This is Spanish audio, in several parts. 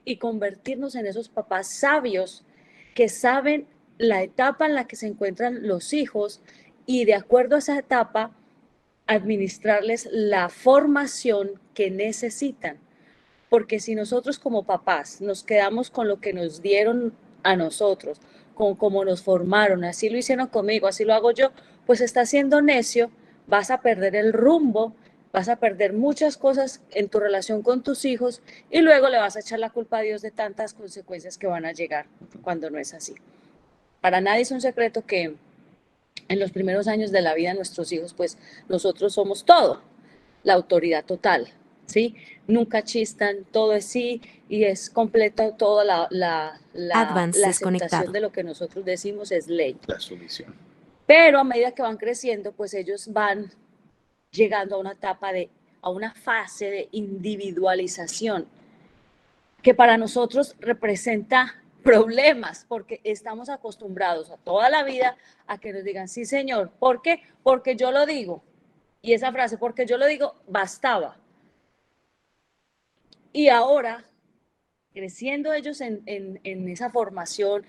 y convertirnos en esos papás sabios que saben la etapa en la que se encuentran los hijos y de acuerdo a esa etapa administrarles la formación que necesitan. Porque si nosotros como papás nos quedamos con lo que nos dieron a nosotros, con cómo nos formaron, así lo hicieron conmigo, así lo hago yo, pues estás siendo necio, vas a perder el rumbo, vas a perder muchas cosas en tu relación con tus hijos y luego le vas a echar la culpa a Dios de tantas consecuencias que van a llegar cuando no es así. Para nadie es un secreto que en los primeros años de la vida de nuestros hijos, pues nosotros somos todo, la autoridad total, ¿sí? Nunca chistan, todo es sí y es completo, toda Advance la aceptación desconectado. de lo que nosotros decimos es ley. La sumisión. Pero a medida que van creciendo, pues ellos van llegando a una etapa a una fase de individualización que para nosotros representa problemas, porque estamos acostumbrados a toda la vida a que nos digan, sí señor, ¿por qué? Porque yo lo digo. Y esa frase, porque yo lo digo, bastaba. Y ahora, creciendo ellos en esa formación,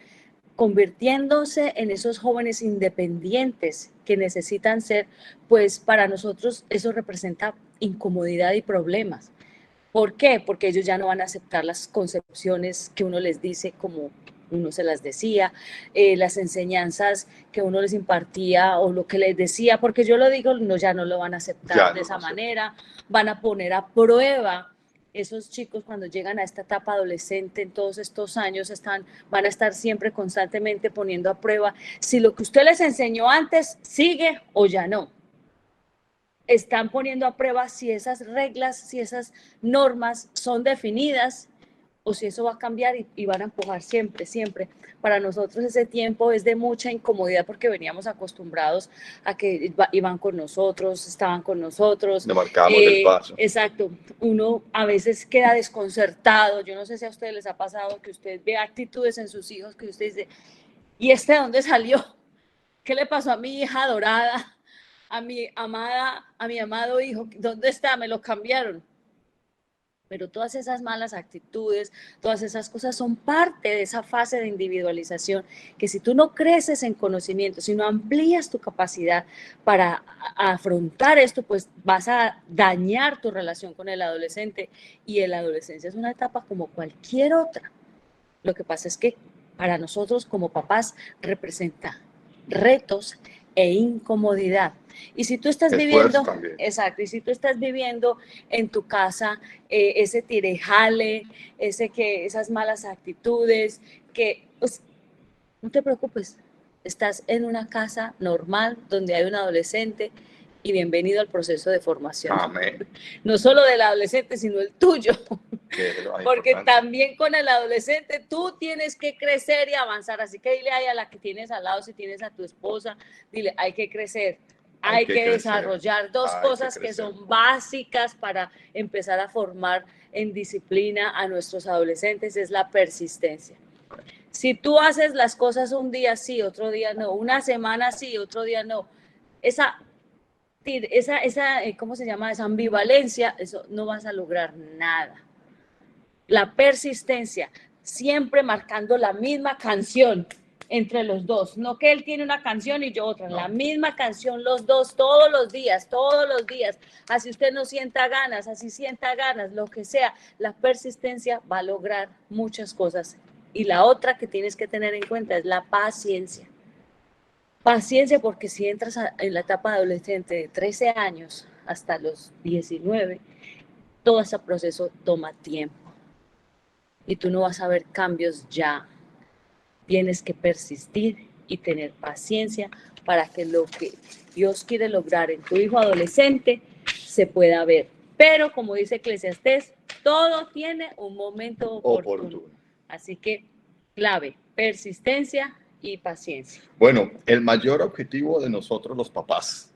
convirtiéndose en esos jóvenes independientes que necesitan ser, pues para nosotros eso representa incomodidad y problemas. ¿Por qué? Porque ellos ya no van a aceptar las concepciones que uno les dice como uno se las decía, las enseñanzas que uno les impartía o lo que les decía, porque yo lo digo, no, ya no lo van a aceptar de esa manera, van a poner a prueba esos chicos cuando llegan a esta etapa adolescente en todos estos años van a estar siempre constantemente poniendo a prueba si lo que usted les enseñó antes sigue o ya no. Están poniendo a prueba si esas reglas, si esas normas son definidas o si eso va a cambiar y van a empujar siempre, siempre. Para nosotros ese tiempo es de mucha incomodidad porque veníamos acostumbrados a que iban con nosotros, estaban con nosotros. Le marcamos el paso. Exacto. Uno a veces queda desconcertado. Yo no sé si a ustedes les ha pasado que usted ve actitudes en sus hijos que usted dice, ¿y este de dónde salió? ¿Qué le pasó a mi hija adorada? A mi amado hijo, ¿dónde está? Me lo cambiaron. Pero todas esas malas actitudes, todas esas cosas son parte de esa fase de individualización, que si tú no creces en conocimiento, si no amplías tu capacidad para afrontar esto, pues vas a dañar tu relación con el adolescente. Y la adolescencia es una etapa como cualquier otra. Lo que pasa es que para nosotros como papás representa retos e incomodidad. Y si tú estás Esfuerzo viviendo, también. exacto, y si tú estás viviendo en tu casa ese tirejale, esas malas actitudes, que pues, no te preocupes, estás en una casa normal donde hay un adolescente y bienvenido al proceso de formación. Amén. No solo del adolescente, sino el tuyo. Porque importante. también con el adolescente tú tienes que crecer y avanzar. Así que dile ahí a la que tienes al lado, si tienes a tu esposa, dile, hay que crecer. Hay que desarrollar dos cosas que son básicas para empezar a formar en disciplina a nuestros adolescentes, es la persistencia. Si tú haces las cosas un día sí, otro día no, una semana sí, otro día no, esa ¿cómo se llama? Esa ambivalencia, eso no vas a lograr nada. La persistencia, siempre marcando la misma canción entre los dos, no que él tiene una canción y yo otra, no. La misma canción los dos todos los días, así usted no sienta ganas, así sienta ganas, lo que sea, la persistencia va a lograr muchas cosas. Y la otra que tienes que tener en cuenta es la paciencia. Paciencia, porque si entras en la etapa adolescente de 13 años hasta los 19, todo ese proceso toma tiempo y tú no vas a ver cambios ya. Tienes que persistir y tener paciencia para que lo que Dios quiere lograr en tu hijo adolescente se pueda ver. Pero como dice Eclesiastés, todo tiene un momento oportuno. Así que clave, persistencia y paciencia. Bueno, el mayor objetivo de nosotros los papás,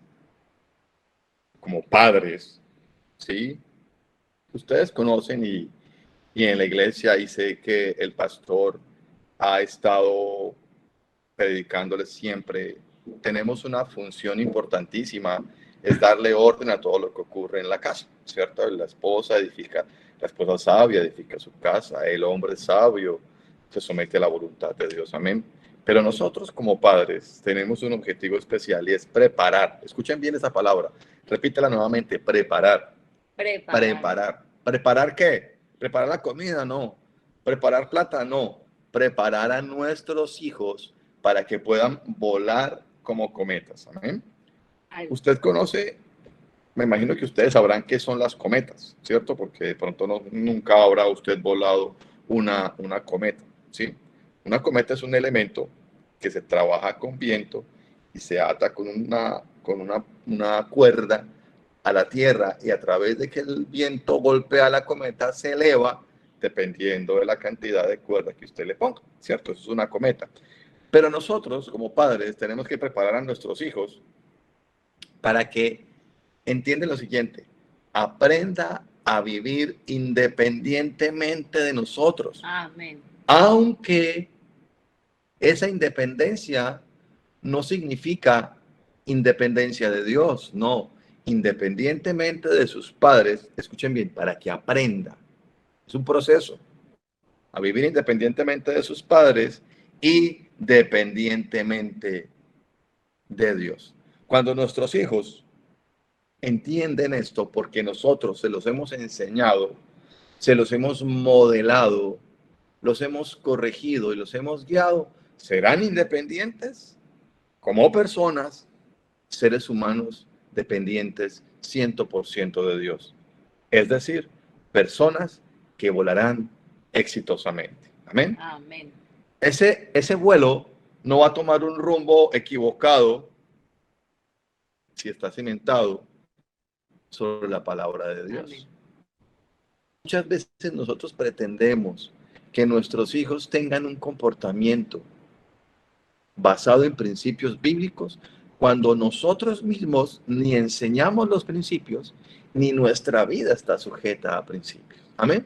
como padres, ¿sí? Ustedes conocen y en la iglesia y sé que el pastor ha estado predicándoles siempre. Tenemos una función importantísima, es darle orden a todo lo que ocurre en la casa, ¿cierto? La esposa edifica La esposa sabia edifica su casa, el hombre sabio se somete a la voluntad de Dios. Amén. Pero nosotros como padres tenemos un objetivo especial y es preparar. Escuchen bien esa palabra. Repítela nuevamente, preparar. Preparar. Preparar. ¿Preparar qué? ¿Preparar la comida? No. ¿Preparar plata? No. Preparar a nuestros hijos para que puedan volar como cometas. Amén. Usted conoce, me imagino que ustedes sabrán qué son las cometas, ¿cierto? Porque de pronto nunca habrá usted volado una cometa, ¿sí? Una cometa es un elemento que se trabaja con viento y se ata con una cuerda a la tierra y a través de que el viento golpea la cometa se eleva dependiendo de la cantidad de cuerda que usted le ponga, ¿cierto? Eso es una cometa. Pero nosotros como padres tenemos que preparar a nuestros hijos para que entiendan lo siguiente, aprenda a vivir independientemente de nosotros. Amén. Aunque esa independencia no significa independencia de Dios, no, independientemente de sus padres, escuchen bien, para que aprenda. Es un proceso a vivir independientemente de sus padres y dependientemente de Dios. Cuando nuestros hijos entienden esto, porque nosotros se los hemos enseñado, se los hemos modelado, los hemos corregido y los hemos guiado, serán independientes como personas, seres humanos dependientes 100% de Dios. Es decir, personas que volarán exitosamente. Amén. Amén. Ese vuelo no va a tomar un rumbo equivocado si está cimentado sobre la palabra de Dios. Amén. Muchas veces nosotros pretendemos que nuestros hijos tengan un comportamiento basado en principios bíblicos cuando nosotros mismos ni enseñamos los principios ni nuestra vida está sujeta a principios. Amén.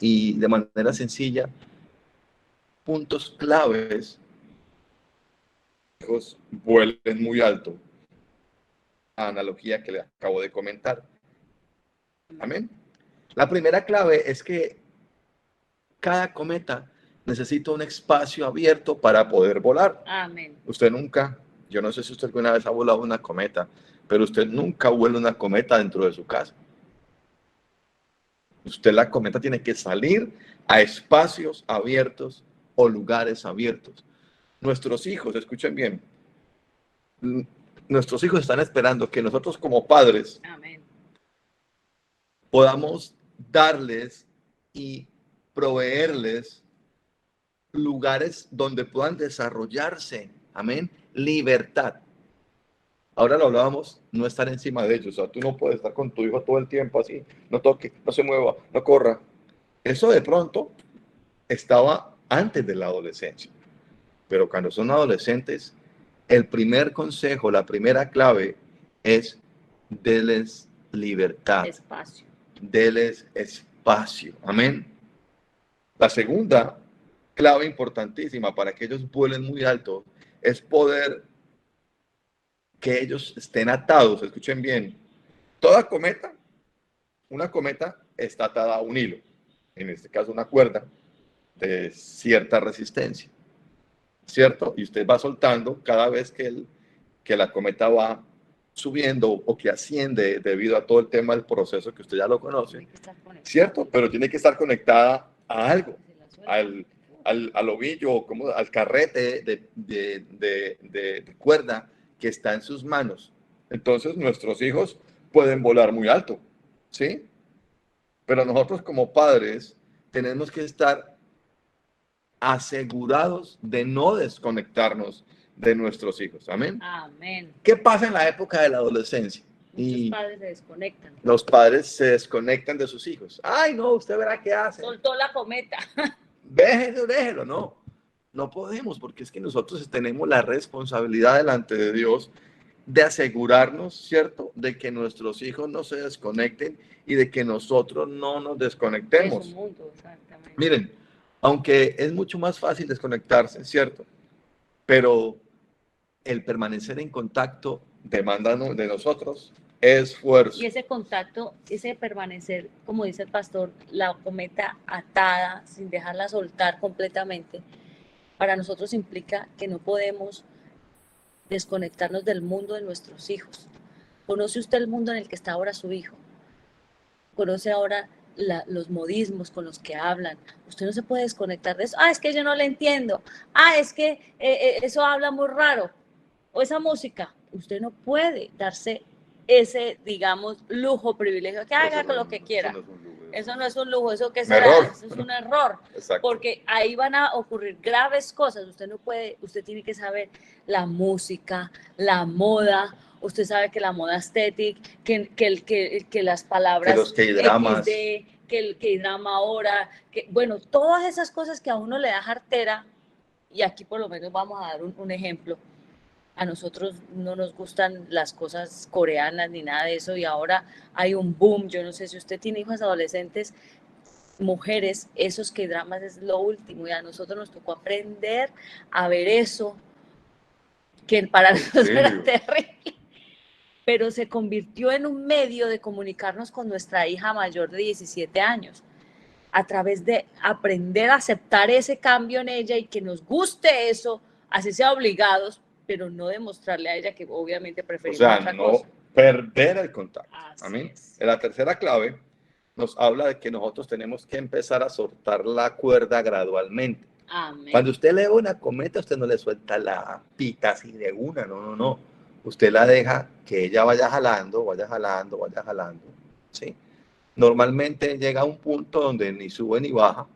Y de manera sencilla, puntos claves, hijos vuelen muy alto. La analogía que le acabo de comentar. Amén. La primera clave es que cada cometa necesita un espacio abierto para poder volar. Amén. Usted nunca, yo no sé si usted alguna vez ha volado una cometa, pero usted nunca vuela una cometa dentro de su casa. Usted la cometa tiene que salir a espacios abiertos o lugares abiertos. Nuestros hijos, escuchen bien, nuestros hijos están esperando que nosotros como padres Amén. podamos darles y proveerles lugares donde puedan desarrollarse. Amén. Libertad. Ahora lo hablábamos, no estar encima de ellos. O sea, tú no puedes estar con tu hijo todo el tiempo así, no toque, no se mueva, no corra. Eso de pronto estaba antes de la adolescencia. Pero cuando son adolescentes, el primer consejo, la primera clave es denles libertad. Espacio. Denles espacio. Amén. La segunda clave importantísima para que ellos vuelen muy alto es poder que ellos estén atados. Escuchen bien. Toda cometa, una cometa está atada a un hilo, en este caso una cuerda de cierta resistencia, ¿cierto? Y usted va soltando cada vez que la cometa va subiendo o que asciende debido a todo el tema del proceso que usted ya lo conoce, ¿cierto? Pero tiene que estar conectada a algo, al ovillo, como al carrete de cuerda que está en sus manos. Entonces nuestros hijos pueden volar muy alto, ¿sí? Pero nosotros como padres tenemos que estar asegurados de no desconectarnos de nuestros hijos. Amén. Amén. ¿Qué pasa en la época de la adolescencia? Muchos padres se desconectan. Los padres se desconectan de sus hijos. Ay, no, usted verá qué hace. Soltó la cometa. Déjelo, no. No podemos, porque es que nosotros tenemos la responsabilidad delante de Dios de asegurarnos, ¿cierto?, de que nuestros hijos no se desconecten y de que nosotros no nos desconectemos. Es un mundo, exactamente. Miren, aunque es mucho más fácil desconectarse, ¿cierto? Pero el permanecer en contacto demanda de nosotros esfuerzo. Y ese contacto, ese permanecer, como dice el pastor, la cometa atada, sin dejarla soltar completamente, para nosotros implica que no podemos desconectarnos del mundo de nuestros hijos. ¿Conoce usted el mundo en el que está ahora su hijo? ¿Conoce ahora los modismos con los que hablan? Usted no se puede desconectar de eso. Ah, es que yo no le entiendo. Ah, es que eso habla muy raro. O esa música. Usted no puede darse ese, digamos, lujo, privilegio, que haga con lo que quiera. Eso no es un lujo, eso que será, eso es un error. Exacto. Porque ahí van a ocurrir graves cosas. Usted no puede, usted tiene que saber la música, la moda. Usted sabe que la moda estética, que las palabras que los K-dramas, XD, que el K-drama ahora, que, bueno, todas esas cosas que a uno le da jartera, y aquí por lo menos vamos a dar un ejemplo. A nosotros no nos gustan las cosas coreanas ni nada de eso, y ahora hay un boom. Yo no sé si usted tiene hijos adolescentes, mujeres, esos que dramas es lo último, y a nosotros nos tocó aprender a ver eso, que para nosotros era terrible, pero se convirtió en un medio de comunicarnos con nuestra hija mayor de 17 años, a través de aprender a aceptar ese cambio en ella y que nos guste eso, así sea obligados, pero no demostrarle a ella que obviamente preferimos otra cosa. Perder el contacto. Amén. En la tercera clave nos habla de que nosotros tenemos que empezar a soltar la cuerda gradualmente. Amén. Cuando usted lee una cometa, usted no le suelta la pita así de una, no. Usted la deja que ella vaya jalando, ¿sí? Normalmente llega a un punto donde ni sube ni baja,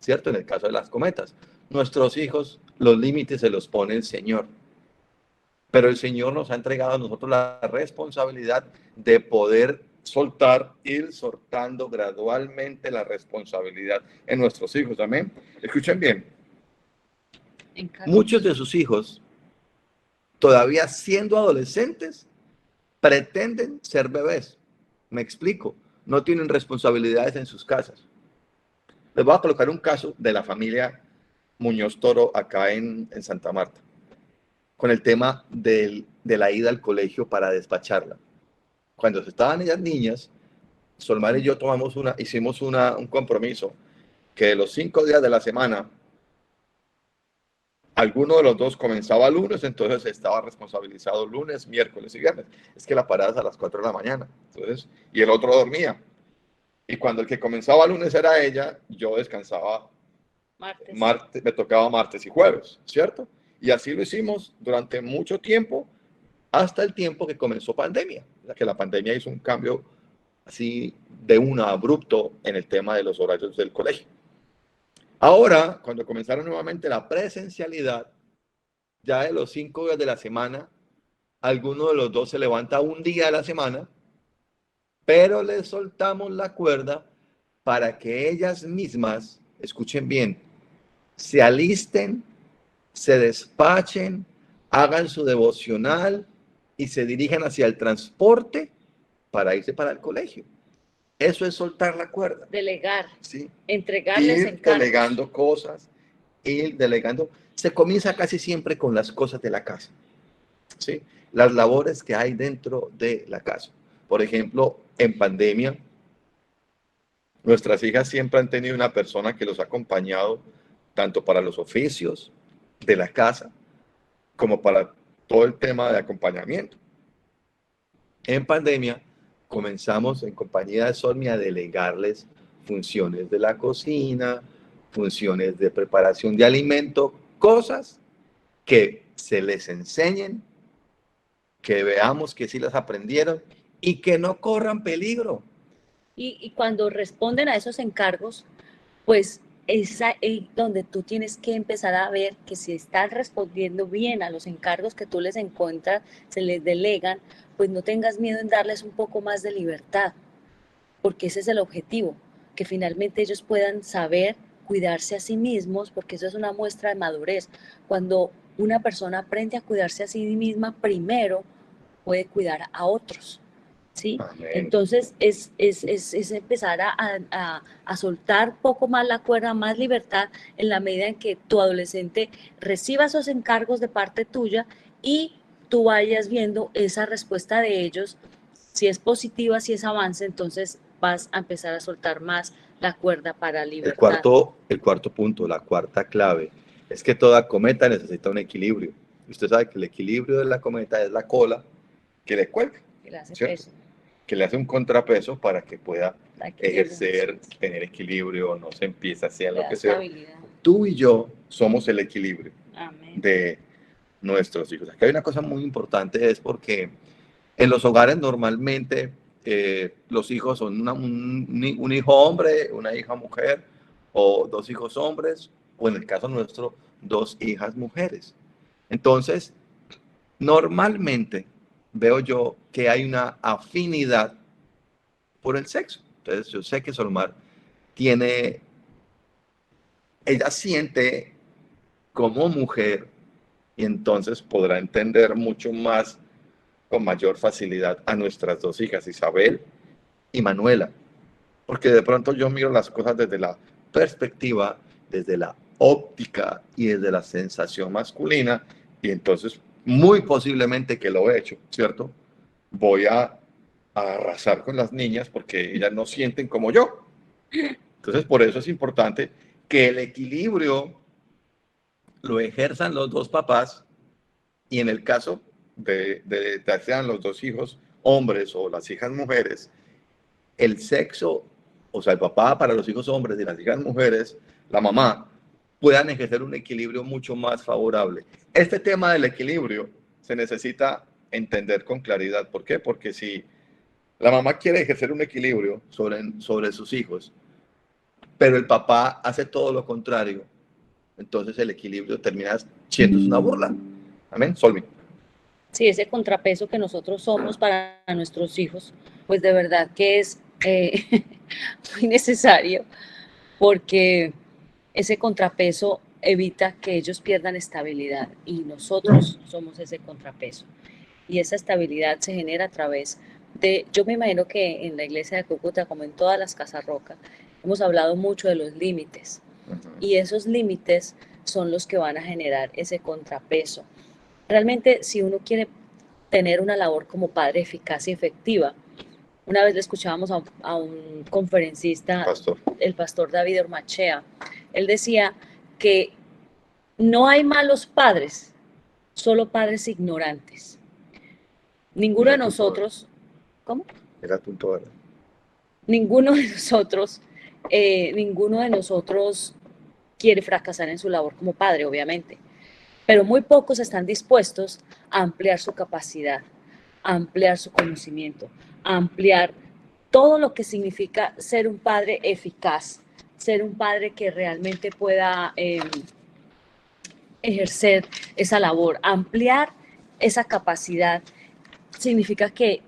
¿cierto? En el caso de las cometas. Nuestros hijos, los límites se los pone el Señor. Pero el Señor nos ha entregado a nosotros la responsabilidad de poder soltar, ir soltando gradualmente la responsabilidad en nuestros hijos. Amén. Escuchen bien. Muchos de sus hijos, todavía siendo adolescentes, pretenden ser bebés. Me explico. No tienen responsabilidades en sus casas. Les voy a colocar un caso de la familia Muñoz Toro acá en Santa Marta, con el tema de la ida al colegio para despacharla. Cuando estaban ellas niñas, Solmar y yo hicimos un compromiso que de los 5 días de la semana, alguno de los dos comenzaba lunes, entonces estaba responsabilizado lunes, miércoles y viernes. Es que la parada es a las 4 de la mañana, entonces, y el otro dormía. Y cuando el que comenzaba lunes era ella, yo descansaba martes, me tocaba martes y jueves, ¿cierto? Y así lo hicimos durante mucho tiempo, hasta el tiempo que comenzó pandemia, que la pandemia hizo un cambio así de abrupto en el tema de los horarios del colegio. Ahora, cuando comenzaron nuevamente la presencialidad, ya de los 5 días de la semana, alguno de los dos se levanta un día a la semana, pero les soltamos la cuerda para que ellas mismas, escuchen bien, se alisten, se despachen, hagan su devocional y se dirijan hacia el transporte para irse para el colegio. Eso es soltar la cuerda. Delegar. ¿Sí? Entregarles encargos. Delegando cosas, ir delegando. Se comienza casi siempre con las cosas de la casa. ¿Sí? Las labores que hay dentro de la casa. Por ejemplo, en pandemia, nuestras hijas siempre han tenido una persona que los ha acompañado tanto para los oficios de la casa como para todo el tema de acompañamiento. En pandemia comenzamos en compañía de Solmi a delegarles funciones de la cocina, funciones de preparación de alimento, cosas que se les enseñen, que veamos que sí las aprendieron y que no corran peligro. Y cuando responden a esos encargos, pues es ahí donde tú tienes que empezar a ver que si están respondiendo bien a los encargos que tú les encuentras, se les delegan, pues no tengas miedo en darles un poco más de libertad, porque ese es el objetivo, que finalmente ellos puedan saber cuidarse a sí mismos, porque eso es una muestra de madurez. Cuando una persona aprende a cuidarse a sí misma, primero puede cuidar a otros. ¿Sí? Entonces es empezar a soltar poco más la cuerda, más libertad, en la medida en que tu adolescente reciba esos encargos de parte tuya y tú vayas viendo esa respuesta de ellos, Si es positiva, si es avance, entonces vas a empezar a soltar más la cuerda para libertad. El cuarto punto, la cuarta clave, es que toda cometa necesita un equilibrio. Usted sabe que el equilibrio de la cometa es la cola que le cuelga, Que le hace ¿cierto? peso. Que le hace un contrapeso para que pueda ejercer, Sí. tener equilibrio, no se empieza así a Le da enloquecer. estabilidad. Tú y yo somos el equilibrio Amén. de nuestros hijos. Aquí hay una cosa muy importante, es porque en los hogares normalmente los hijos son un hijo hombre, una hija mujer, o dos hijos hombres, o en el caso nuestro, dos hijas mujeres. Entonces, normalmente veo yo que hay una afinidad por el sexo. Entonces, yo sé que Solmar tiene, ella siente como mujer y entonces podrá entender mucho más, con mayor facilidad, a nuestras dos hijas, Isabel y Manuela. Porque de pronto yo miro las cosas desde la perspectiva, desde la óptica y desde la sensación masculina, y entonces muy posiblemente que lo he hecho, ¿cierto? Voy a arrasar con las niñas porque ellas no sienten como yo. Entonces por eso es importante que el equilibrio lo ejerzan los dos papás, y en el caso de sean los dos hijos hombres o las hijas mujeres, el sexo, o sea, el papá para los hijos hombres y las hijas mujeres, la mamá, puedan ejercer un equilibrio mucho más favorable. Este tema del equilibrio se necesita entender con claridad. ¿Por qué? Porque si la mamá quiere ejercer un equilibrio sobre sus hijos, pero el papá hace todo lo contrario, entonces el equilibrio termina siendo una burla. Amén, Solmi. Sí, ese contrapeso que nosotros somos para nuestros hijos, pues de verdad que es muy necesario, porque ese contrapeso evita que ellos pierdan estabilidad y nosotros somos ese contrapeso. Y esa estabilidad se genera a través de, yo me imagino que en la iglesia de Cúcuta, como en todas las casas roca, hemos hablado mucho de los límites. Y esos límites son los que van a generar ese contrapeso. Realmente, si uno quiere tener una labor como padre eficaz y efectiva, una vez le escuchábamos a un conferencista, el pastor David Ormachea, él decía que no hay malos padres, solo padres ignorantes. Ninguno de nosotros, ¿cómo? Era punto, ¿verdad? Ninguno de nosotros, ninguno de nosotros quiere fracasar en su labor como padre, obviamente, pero muy pocos están dispuestos a ampliar su capacidad, a ampliar su conocimiento, a ampliar todo lo que significa ser un padre eficaz, ser un padre que realmente pueda ejercer esa labor, ampliar esa capacidad. Significa que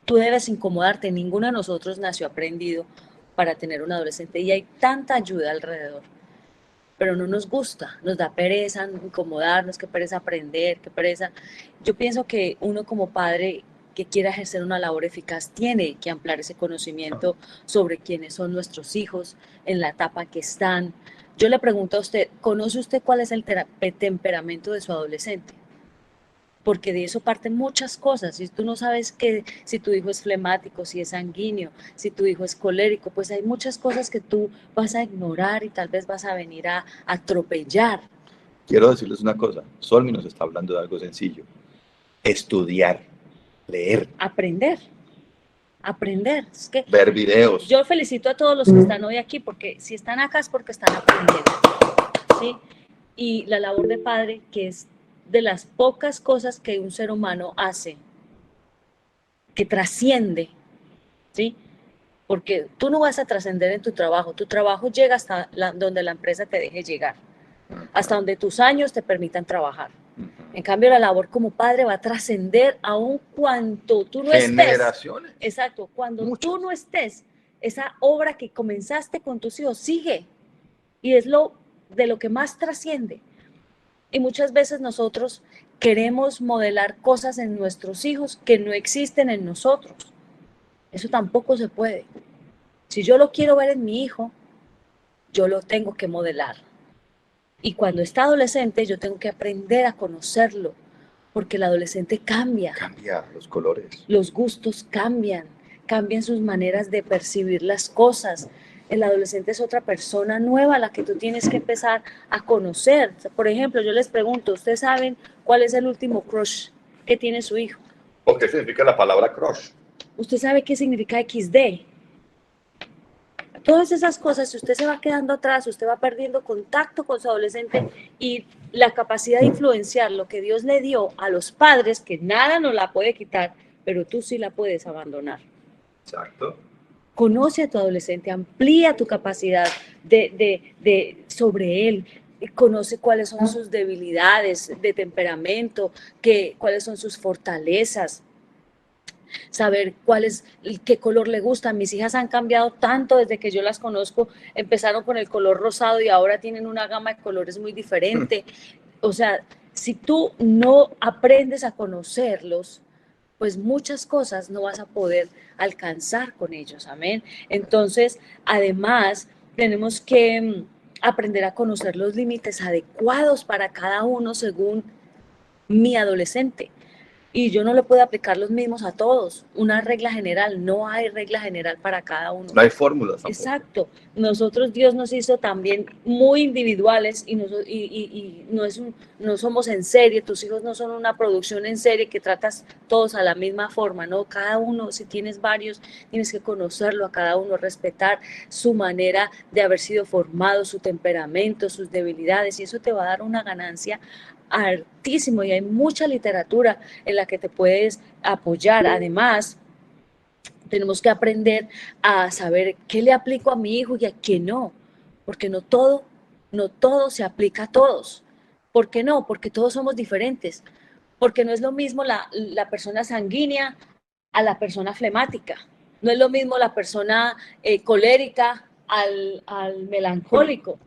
tú debes incomodarte, ninguno de nosotros nació aprendido para tener un adolescente y hay tanta ayuda alrededor, pero no nos gusta, nos da pereza incomodarnos, qué pereza aprender, qué pereza. Yo pienso que uno como padre que quiera ejercer una labor eficaz tiene que ampliar ese conocimiento sobre quiénes son nuestros hijos, en la etapa que están. Yo le pregunto a usted, ¿conoce usted cuál es el temperamento de su adolescente? Porque de eso parten muchas cosas. Si tú no sabes que si tu hijo es flemático, si es sanguíneo, si tu hijo es colérico, pues hay muchas cosas que tú vas a ignorar y tal vez vas a venir a atropellar. Quiero decirles una cosa, Solmi nos está hablando de algo sencillo: estudiar, leer, aprender. Aprender. Es que ver videos. yo felicito a todos los que están hoy aquí, porque si están acá es porque están aprendiendo, ¿sí? Y la labor de padre, que es de las pocas cosas que un ser humano hace, que trasciende, ¿sí? Porque tú no vas a trascender en tu trabajo llega hasta donde la empresa te deje llegar, hasta donde tus años te permitan trabajar. En cambio, la labor como padre va a trascender aun cuando tú no Generaciones. estés. Exacto, cuando Muchas. tú no estés, esa obra que comenzaste con tus hijos sigue y es lo de lo que más trasciende. Y muchas veces nosotros queremos modelar cosas en nuestros hijos que no existen en nosotros. Eso tampoco se puede. Si yo lo quiero ver en mi hijo, yo lo tengo que modelar. Y cuando está adolescente, yo tengo que aprender a conocerlo, porque el adolescente cambia, Cambia los colores. los gustos cambian, cambian sus maneras de percibir las cosas. El adolescente es otra persona nueva a la que tú tienes que empezar a conocer. Por ejemplo, yo les pregunto, ¿ustedes saben cuál es el último crush que tiene su hijo? ¿O qué significa la palabra crush? ¿Usted sabe qué significa XD? Todas esas cosas, si usted se va quedando atrás, usted va perdiendo contacto con su adolescente y la capacidad de influenciar lo que Dios le dio a los padres, que nada nos la puede quitar, pero tú sí la puedes abandonar. Exacto. Conoce a tu adolescente, amplía tu capacidad sobre él, conoce cuáles son sus debilidades de temperamento, cuáles son sus fortalezas, saber qué color le gusta. Mis hijas han cambiado tanto desde que yo las conozco, empezaron con el color rosado y ahora tienen una gama de colores muy diferente. O sea, si tú no aprendes a conocerlos, pues muchas cosas no vas a poder alcanzar con ellos, amén. Entonces, además, tenemos que aprender a conocer los límites adecuados para cada uno según mi adolescente. Y yo no le puedo aplicar los mismos a todos. Una regla general, no hay regla general para cada uno. No hay fórmulas tampoco. Exacto. Nosotros, Dios nos hizo también muy individuales y no somos en serie. Tus hijos no son una producción en serie que tratas todos a la misma forma, ¿no? Cada uno, si tienes varios, tienes que conocerlo a cada uno, respetar su manera de haber sido formado, su temperamento, sus debilidades, y eso te va a dar una ganancia altísimo, y hay mucha literatura en la que te puedes apoyar. Además, tenemos que aprender a saber qué le aplico a mi hijo y a qué no, porque no todo se aplica a todos. ¿Por qué no? Porque todos somos diferentes, porque no es lo mismo la persona sanguínea a la persona flemática, no es lo mismo la persona colérica al melancólico.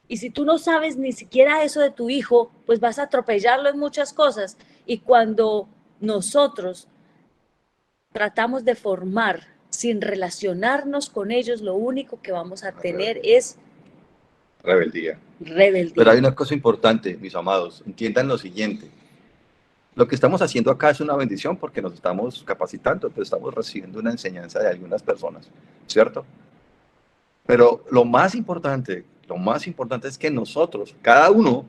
Y si tú no sabes ni siquiera eso de tu hijo, pues vas a atropellarlo en muchas cosas. Y cuando nosotros tratamos de formar sin relacionarnos con ellos, lo único que vamos a tener es rebeldía. rebeldía. Pero hay una cosa importante, mis amados, entiendan lo siguiente. Lo que estamos haciendo acá es una bendición porque nos estamos capacitando, pues estamos recibiendo una enseñanza de algunas personas, ¿cierto? Pero lo más importante es que nosotros, cada uno,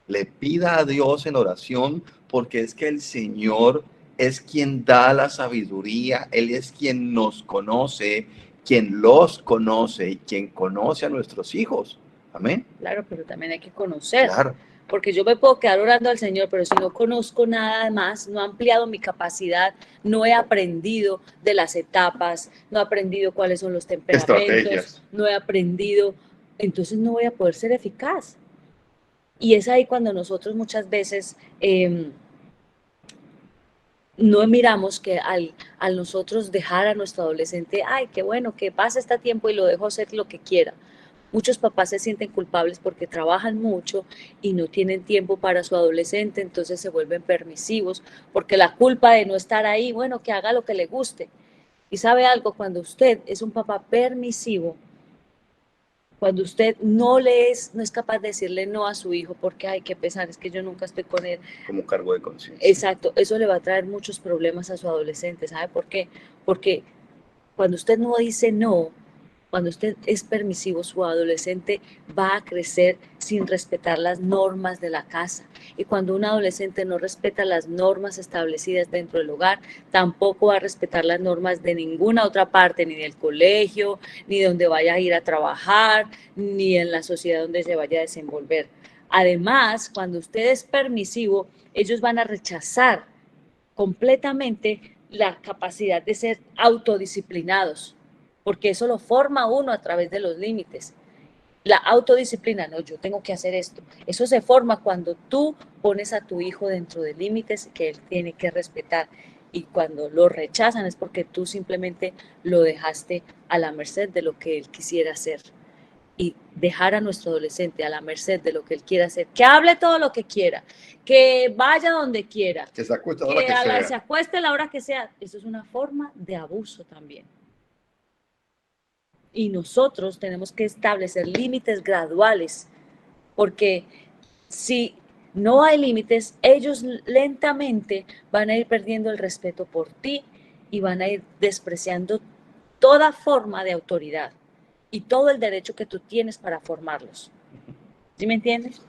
le pida a Dios en oración, porque es que el Señor es quien da la sabiduría, Él es quien nos conoce, quien los conoce y quien conoce a nuestros hijos. Amén. Claro, pero también hay que conocer. Claro. Porque yo me puedo quedar orando al Señor, pero si no conozco nada más, no he ampliado mi capacidad, no he aprendido de las etapas, no he aprendido cuáles son los temperamentos, estrategias, no he aprendido, entonces no voy a poder ser eficaz. Y es ahí cuando nosotros muchas veces no miramos que al nosotros dejar a nuestro adolescente, ay, qué bueno, que pase este tiempo y lo dejo hacer lo que quiera. Muchos papás se sienten culpables porque trabajan mucho y no tienen tiempo para su adolescente, entonces se vuelven permisivos, porque la culpa de no estar ahí, bueno, que haga lo que le guste. Y sabe algo, cuando usted es un papá permisivo, cuando usted no es capaz de decirle no a su hijo porque, ay, qué pesar, es que yo nunca estoy con él. Como cargo de conciencia. Exacto, eso le va a traer muchos problemas a su adolescente, ¿sabe por qué? Porque cuando usted no dice no, cuando usted es permisivo, su adolescente va a crecer sin respetar las normas de la casa. Y cuando un adolescente no respeta las normas establecidas dentro del hogar, tampoco va a respetar las normas de ninguna otra parte, ni del colegio, ni donde vaya a ir a trabajar, ni en la sociedad donde se vaya a desenvolver. Además, cuando usted es permisivo, ellos van a rechazar completamente la capacidad de ser autodisciplinados, porque eso lo forma uno a través de los límites. La autodisciplina, no, yo tengo que hacer esto. Eso se forma cuando tú pones a tu hijo dentro de límites que él tiene que respetar. Y cuando lo rechazan es porque tú simplemente lo dejaste a la merced de lo que él quisiera hacer. Y dejar a nuestro adolescente a la merced de lo que él quiera hacer, que hable todo lo que quiera, que vaya donde quiera, que se acueste a la hora que sea. se acueste a la hora que sea, eso es una forma de abuso también. Y nosotros tenemos que establecer límites graduales, porque si no hay límites, ellos lentamente van a ir perdiendo el respeto por ti y van a ir despreciando toda forma de autoridad y todo el derecho que tú tienes para formarlos. ¿Sí me entiendes?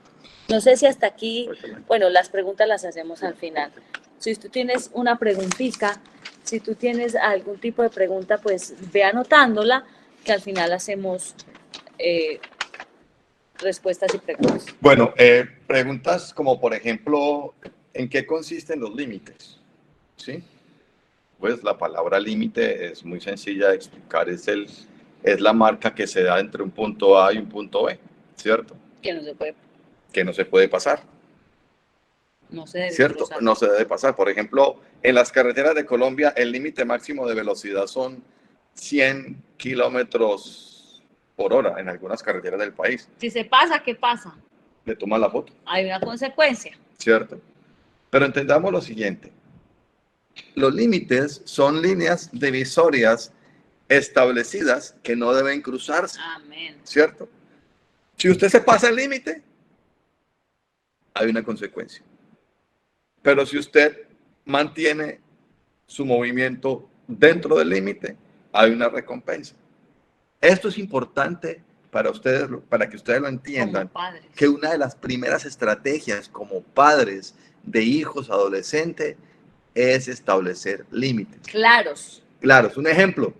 No sé si hasta aquí, bueno, las preguntas las hacemos al final. Si tú tienes una preguntita, si tú tienes algún tipo de pregunta, pues ve anotándola, que al final hacemos respuestas y preguntas. Bueno, preguntas como, por ejemplo, ¿en qué consisten los límites? ¿Sí? Pues la palabra límite es muy sencilla de explicar, es la marca que se da entre un punto A y un punto B, ¿cierto? Que no se puede pasar. No se debe ¿Cierto? cruzar. No se debe pasar. Por ejemplo, en las carreteras de Colombia, el límite máximo de velocidad son 100 kilómetros por hora en algunas carreteras del país. Si se pasa, ¿qué pasa? Le toma la foto. Hay una consecuencia. ¿Cierto? Pero entendamos lo siguiente. Los límites son líneas divisorias establecidas que no deben cruzarse. Amén. ¿Cierto? Si usted se pasa el límite, hay una consecuencia. Pero si usted mantiene su movimiento dentro del límite, hay una recompensa. Esto es importante para ustedes, para que ustedes lo entiendan, que una de las primeras estrategias como padres de hijos adolescentes es establecer límites. Claros. Claros. Un ejemplo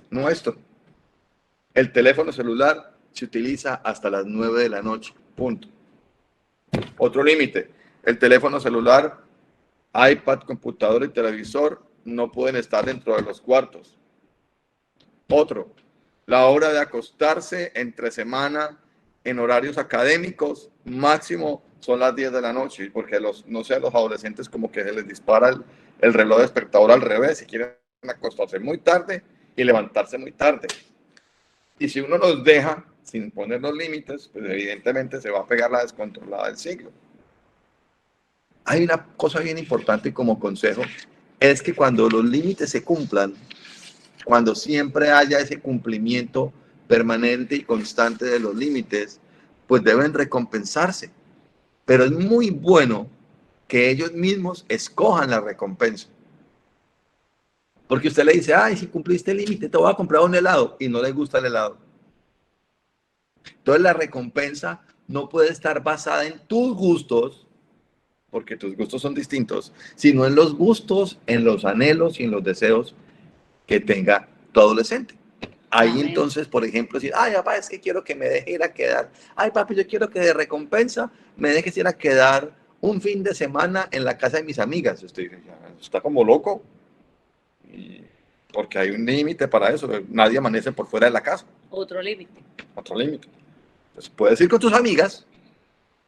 nuestro. El teléfono celular se utiliza hasta las 9 de la noche. Punto. Otro límite. El teléfono celular, iPad, computador y televisor no pueden estar dentro de los cuartos. Otro, la hora de acostarse entre semana en horarios académicos máximo son las 10 de la noche, porque no sé, a los adolescentes como que se les dispara el reloj despertador al revés y quieren acostarse muy tarde y levantarse muy tarde. Y si uno los deja sin poner los límites, pues evidentemente se va a pegar la descontrolada del siglo. Hay una cosa bien importante como consejo, es que cuando los límites se cumplan, cuando siempre haya ese cumplimiento permanente y constante de los límites, pues deben recompensarse. Pero es muy bueno que ellos mismos escojan la recompensa. Porque usted le dice, ay, si cumpliste el límite, te voy a comprar un helado, y no le gusta el helado. Entonces la recompensa no puede estar basada en tus gustos, porque tus gustos son distintos, sino en los gustos, en los anhelos y en los deseos que tenga tu adolescente. Ahí Amén. Entonces, por ejemplo, decir, ay, papá, es que quiero que me deje ir a quedar. Ay, papi, yo quiero que de recompensa me dejes ir a quedar un fin de semana en la casa de mis amigas. Usted dice, está como loco. Porque hay un límite para eso. Nadie amanece por fuera de la casa. Otro límite. Otro límite. Entonces, puedes ir con tus amigas,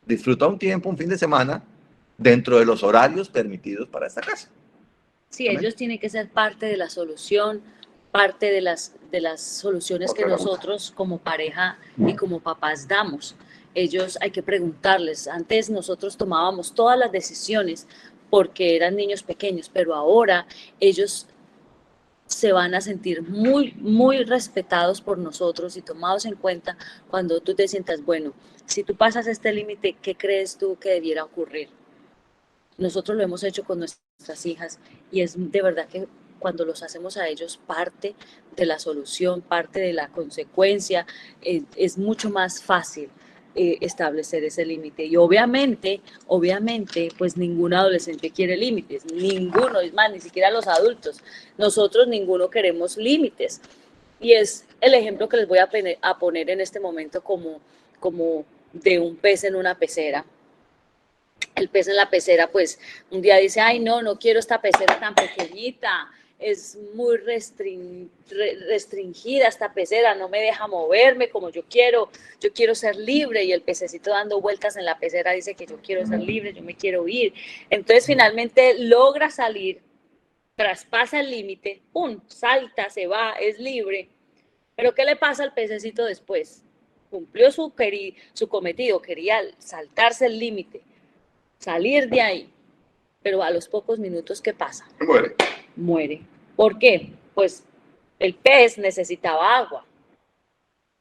disfruta un tiempo, un fin de semana, dentro de los horarios permitidos para esta casa. Sí, Amén. Ellos tienen que ser parte de la solución, parte de las soluciones que nosotros como pareja y como papás damos. Ellos hay que preguntarles. Antes nosotros tomábamos todas las decisiones porque eran niños pequeños, pero ahora ellos se van a sentir muy, muy respetados por nosotros y tomados en cuenta cuando tú te sientas, bueno, si tú pasas este límite, ¿qué crees tú que debiera ocurrir? Nosotros lo hemos hecho con nuestras hijas y es de verdad que cuando los hacemos a ellos parte de la solución, parte de la consecuencia, es mucho más fácil establecer ese límite. Y obviamente, pues ningún adolescente quiere límites, ninguno, es más, ni siquiera los adultos. Nosotros ninguno queremos límites. Y es el ejemplo que les voy a poner en este momento como de un pez en una pecera. El pez en la pecera, pues un día dice, ay, no quiero esta pecera tan pequeñita, es muy restringida esta pecera, no me deja moverme como yo quiero ser libre, y el pececito dando vueltas en la pecera dice que yo quiero ser libre, yo me quiero ir. Entonces finalmente logra salir, traspasa el límite, ¡pum!, salta, se va, es libre. Pero ¿qué le pasa al pececito después? Cumplió su cometido, quería saltarse el límite, salir de ahí, pero a los pocos minutos, ¿qué pasa? Muere. Muere. ¿Por qué? Pues el pez necesitaba agua.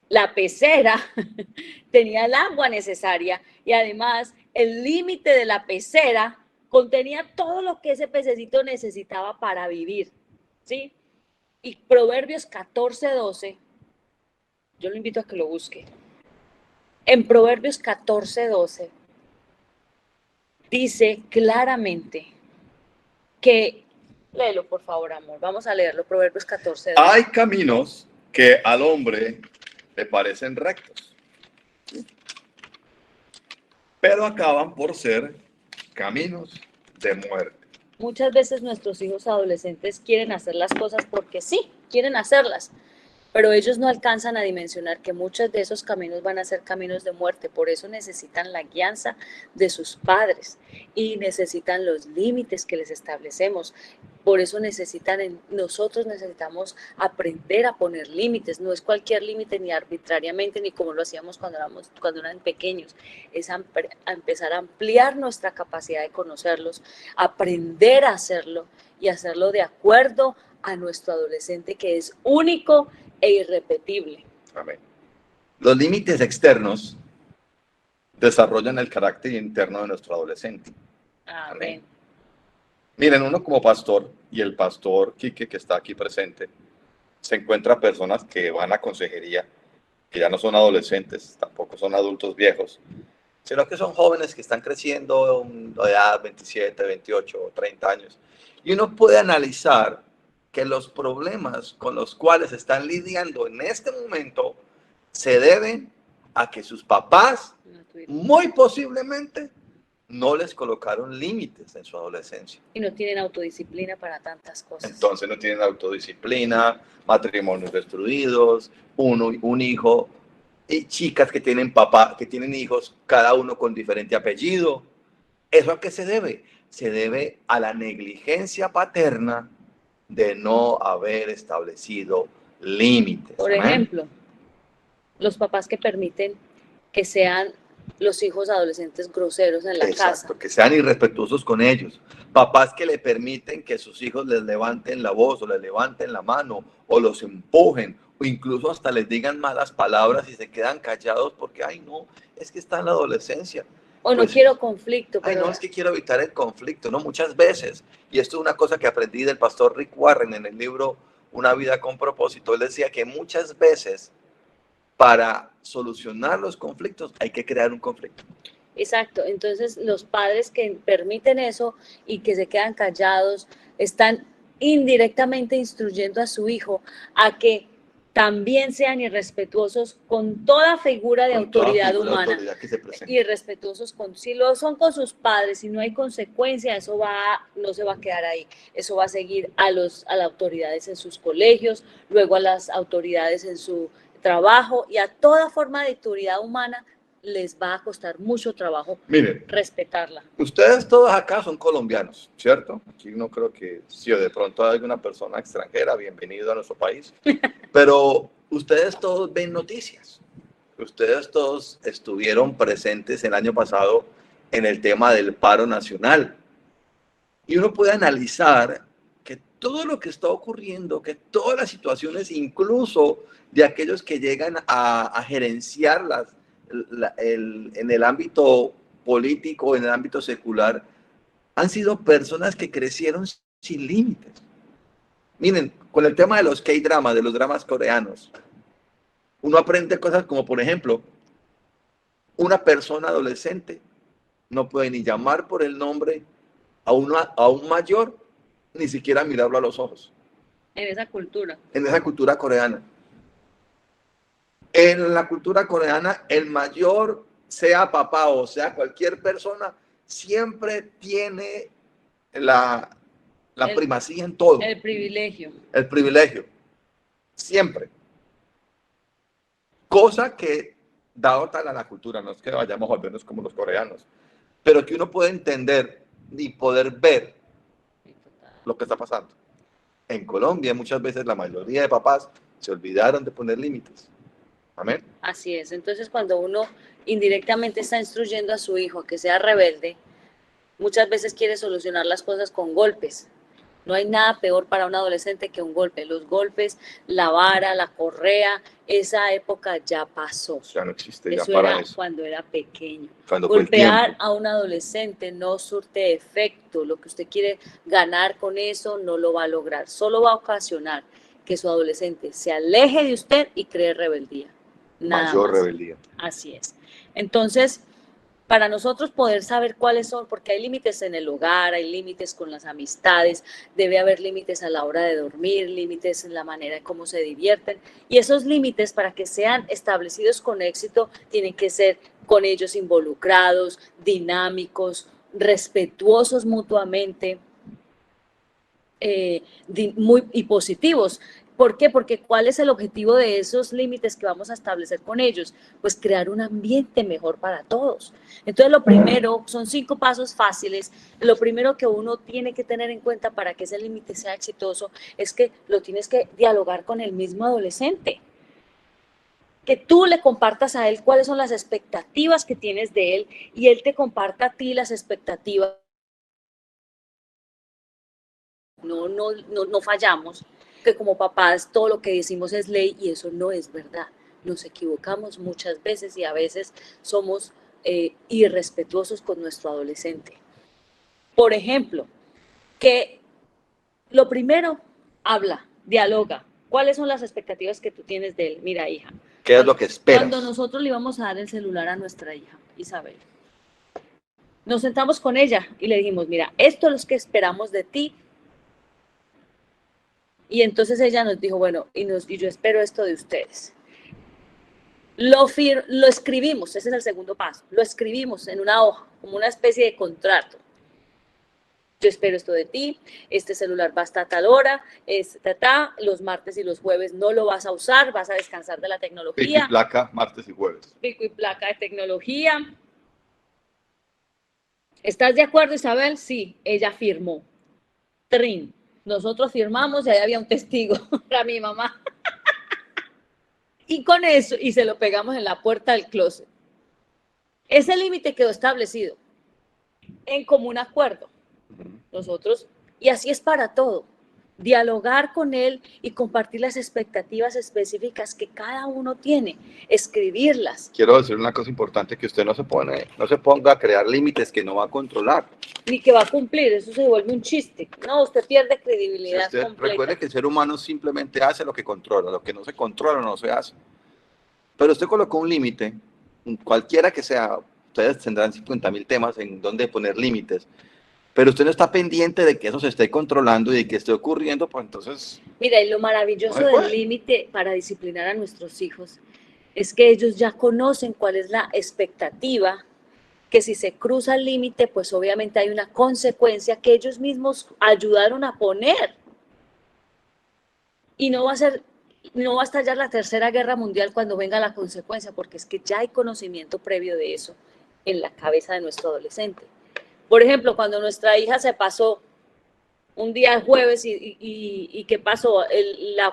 la pecera tenía el agua necesaria y además el límite de la pecera contenía todo lo que ese pececito necesitaba para vivir, ¿sí? Y Proverbios 14:12, yo lo invito a que lo busque. En Proverbios 14:12 dice claramente que, léelo por favor, amor, vamos a leerlo, Proverbios 14:12. Hay caminos que al hombre le parecen rectos, pero acaban por ser caminos de muerte. Muchas veces nuestros hijos adolescentes quieren hacer las cosas porque sí, quieren hacerlas, pero ellos no alcanzan a dimensionar que muchos de esos caminos van a ser caminos de muerte. Por eso necesitan la guianza de sus padres y necesitan los límites que les establecemos. Por eso nosotros necesitamos aprender a poner límites. No es cualquier límite ni arbitrariamente ni como lo hacíamos cuando eran pequeños. Es a empezar a ampliar nuestra capacidad de conocerlos, aprender a hacerlo y hacerlo de acuerdo a nuestro adolescente, que es único e irrepetible. Amén. Los límites externos desarrollan el carácter interno de nuestro adolescente. Amén. Miren, uno como pastor, y el pastor Quique que está aquí presente, se encuentra personas que van a consejería, que ya no son adolescentes, tampoco son adultos viejos, sino que son jóvenes que están creciendo de edad 27, 28 30 años. Y uno puede analizar que los problemas con los cuales están lidiando en este momento se deben a que sus papás, muy posiblemente, no les colocaron límites en su adolescencia. Y no tienen autodisciplina para tantas cosas. Entonces no tienen autodisciplina, matrimonios destruidos, un hijo, y chicas que tienen papá, que tienen hijos, cada uno con diferente apellido. ¿Eso a qué se debe? Se debe a la negligencia paterna de no haber establecido límites. Por ejemplo, los papás que permiten que sean los hijos adolescentes groseros en la casa. Exacto, que sean irrespetuosos con ellos. Papás que le permiten que sus hijos les levanten la voz o les levanten la mano o los empujen o incluso hasta les digan malas palabras y se quedan callados porque, ay no, es que está en la adolescencia. O no Pues, quiero conflicto. Ay, pero no, es que quiero evitar el conflicto, ¿no? Muchas veces. Y esto es una cosa que aprendí del pastor Rick Warren en el libro Una vida con propósito. Él decía que muchas veces para solucionar los conflictos hay que crear un conflicto. Exacto, entonces los padres que permiten eso y que se quedan callados están indirectamente instruyendo a su hijo a que también sean irrespetuosos con toda figura de autoridad humana. Autoridad que se presenta. Irrespetuosos si lo son con sus padres, si no hay consecuencia, eso no se va a quedar ahí, eso va a seguir a las autoridades en sus colegios, luego a las autoridades en su trabajo y a toda forma de autoridad humana les va a costar mucho trabajo. Miren, respetarla. Ustedes todos acá son colombianos, ¿cierto? Aquí no creo que, si de pronto hay alguna persona extranjera, bienvenido a nuestro país. Pero ustedes todos ven noticias. Ustedes todos estuvieron presentes el año pasado en el tema del paro nacional. Y uno puede analizar que todo lo que está ocurriendo, que todas las situaciones, incluso de aquellos que llegan a gerenciar en el ámbito político, en el ámbito secular, han sido personas que crecieron sin límites. Miren, con el tema de los K-dramas, de los dramas coreanos, uno aprende cosas como, por ejemplo, una persona adolescente no puede ni llamar por el nombre a un mayor, ni siquiera mirarlo a los ojos. En esa cultura. En esa cultura coreana. En la cultura coreana, el mayor, sea papá o sea cualquier persona, siempre tiene la primacía en todo. El privilegio. El privilegio. Siempre. Cosa que, dado tal a la cultura, no es que vayamos a volvernos como los coreanos, pero que uno puede entender y poder ver lo que está pasando. En Colombia, muchas veces la mayoría de papás se olvidaron de poner límites. Amén. Así es. Entonces, cuando uno indirectamente está instruyendo a su hijo a que sea rebelde, muchas veces quiere solucionar las cosas con golpes. No hay nada peor para un adolescente que un golpe. Los golpes, la vara, la correa, esa época ya pasó. Ya no existe ya Eso para era eso. cuando era pequeño. Cuando fue el Golpear tiempo. a un adolescente no surte efecto. Lo que usted quiere ganar con eso no lo va a lograr. Solo va a ocasionar que su adolescente se aleje de usted y cree rebeldía. Nada Mayor más. rebeldía. Así es. Entonces, para nosotros poder saber cuáles son, porque hay límites en el hogar, hay límites con las amistades, debe haber límites a la hora de dormir, límites en la manera en cómo se divierten, y esos límites, para que sean establecidos con éxito, tienen que ser con ellos involucrados, dinámicos, respetuosos mutuamente, y positivos. ¿Por qué? Porque ¿cuál es el objetivo de esos límites que vamos a establecer con ellos? Pues crear un ambiente mejor para todos. Entonces, lo primero, son 5 pasos fáciles. Lo primero que uno tiene que tener en cuenta para que ese límite sea exitoso es que lo tienes que dialogar con el mismo adolescente. Que tú le compartas a él cuáles son las expectativas que tienes de él y él te comparta a ti las expectativas. No fallamos, que como papás todo lo que decimos es ley y eso no es verdad. Nos equivocamos muchas veces y a veces somos irrespetuosos con nuestro adolescente. Por ejemplo, que lo primero, habla, dialoga. ¿Cuáles son las expectativas que tú tienes de él? Mira, hija. ¿Qué es lo que esperas? Cuando nosotros le íbamos a dar el celular a nuestra hija, Isabel, nos sentamos con ella y le dijimos, mira, esto es lo que esperamos de ti. Y entonces ella nos dijo, bueno, y yo espero esto de ustedes. Lo escribimos, ese es el segundo paso, lo escribimos en una hoja, como una especie de contrato. Yo espero esto de ti, este celular va hasta tal hora, los martes y los jueves no lo vas a usar, vas a descansar de la tecnología. Pico y placa, martes y jueves. Pico y placa de tecnología. ¿Estás de acuerdo, Isabel? Sí, ella firmó. Trin. Nosotros firmamos y ahí había un testigo, era mi mamá. Y con eso, y se lo pegamos en la puerta del closet. Ese límite quedó establecido en común acuerdo. Nosotros, y así es para todo, dialogar con él y compartir las expectativas específicas que cada uno tiene, escribirlas. Quiero decir una cosa importante, que usted no se ponga a crear límites que no va a controlar. Ni que va a cumplir, eso se vuelve un chiste. No, usted pierde credibilidad Si usted completa. recuerde que el ser humano simplemente hace lo que controla, lo que no se controla no se hace. Pero usted colocó un límite, cualquiera que sea, ustedes tendrán 50.000 temas en donde poner límites, pero usted no está pendiente de que eso se esté controlando y de que esté ocurriendo, pues entonces... Mira, y lo maravilloso del límite para disciplinar a nuestros hijos es que ellos ya conocen cuál es la expectativa, que si se cruza el límite, pues obviamente hay una consecuencia que ellos mismos ayudaron a poner. Y no va a estallar la tercera guerra mundial cuando venga la consecuencia, porque es que ya hay conocimiento previo de eso en la cabeza de nuestro adolescente. Por ejemplo, cuando nuestra hija se pasó un día jueves y ¿qué pasó?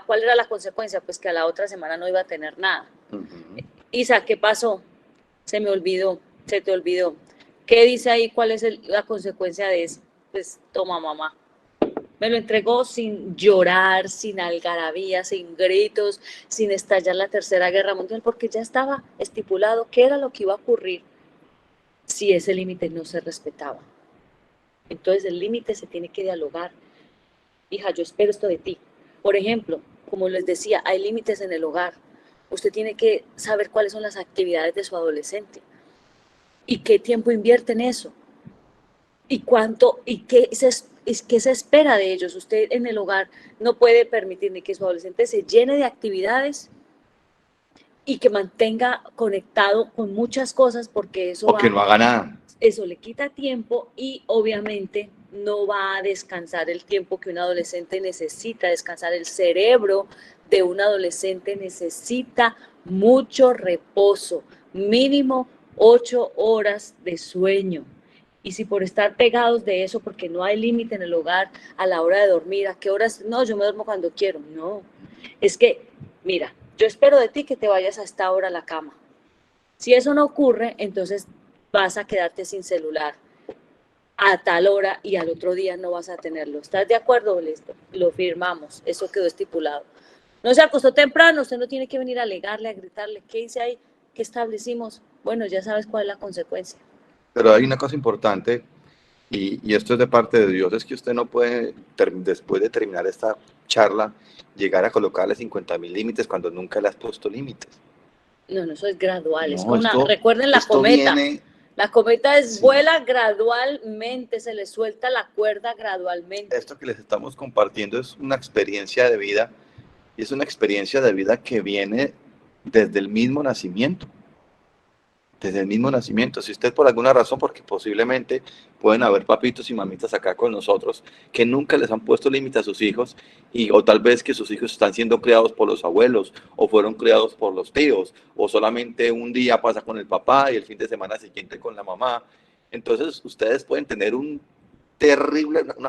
¿Cuál era la consecuencia? Pues que a la otra semana no iba a tener nada. Isa, ¿qué pasó? Se me olvidó, se te olvidó. ¿Qué dice ahí? ¿Cuál es la consecuencia de eso? Pues toma, mamá. Me lo entregó sin llorar, sin algarabía, sin gritos, sin estallar la tercera guerra mundial, porque ya estaba estipulado qué era lo que iba a ocurrir si ese límite no se respetaba. Entonces el límite se tiene que dialogar. Hija, yo espero esto de ti. Por ejemplo, como les decía, hay límites en el hogar. Usted tiene que saber cuáles son las actividades de su adolescente y qué tiempo invierte en eso y cuánto y qué se espera de ellos. Usted en el hogar no puede permitir ni que su adolescente se llene de actividades y que mantenga conectado con muchas cosas, porque eso que no haga nada. Eso le quita tiempo y obviamente no va a descansar el tiempo que un adolescente necesita descansar. El cerebro de un adolescente necesita mucho reposo, mínimo 8 horas de sueño. Y si por estar pegados de eso, porque no hay límite en el hogar a la hora de dormir, ¿a qué horas? No, yo me duermo cuando quiero. No, es que, mira, yo espero de ti que te vayas a esta hora a la cama. Si eso no ocurre, entonces vas a quedarte sin celular. a tal hora y al otro día no vas a tenerlo. ¿Estás de acuerdo? Listo, lo firmamos, eso quedó estipulado. No se acostó temprano, usted no tiene que venir a alegarle, a gritarle, ¿qué hice ahí? ¿Qué establecimos? Bueno, ya sabes cuál es la consecuencia. Pero hay una cosa importante, y esto es de parte de Dios, es que usted no puede, después de terminar esta charla, llegar a colocarle 50.000 límites cuando nunca le has puesto límites. No, no, eso es gradual, es No, como una, esto, recuerden la esto cometa. viene, La cometa sí, vuela gradualmente, se le suelta la cuerda gradualmente. esto que les estamos compartiendo es una experiencia de vida, y es una experiencia de vida que viene desde el mismo nacimiento. Desde el mismo nacimiento. Si usted por alguna razón, porque posiblemente pueden haber papitos y mamitas acá con nosotros que nunca les han puesto límite a sus hijos, o tal vez que sus hijos están siendo criados por los abuelos o fueron criados por los tíos, o solamente un día pasa con el papá y el fin de semana siguiente con la mamá. Entonces ustedes pueden tener una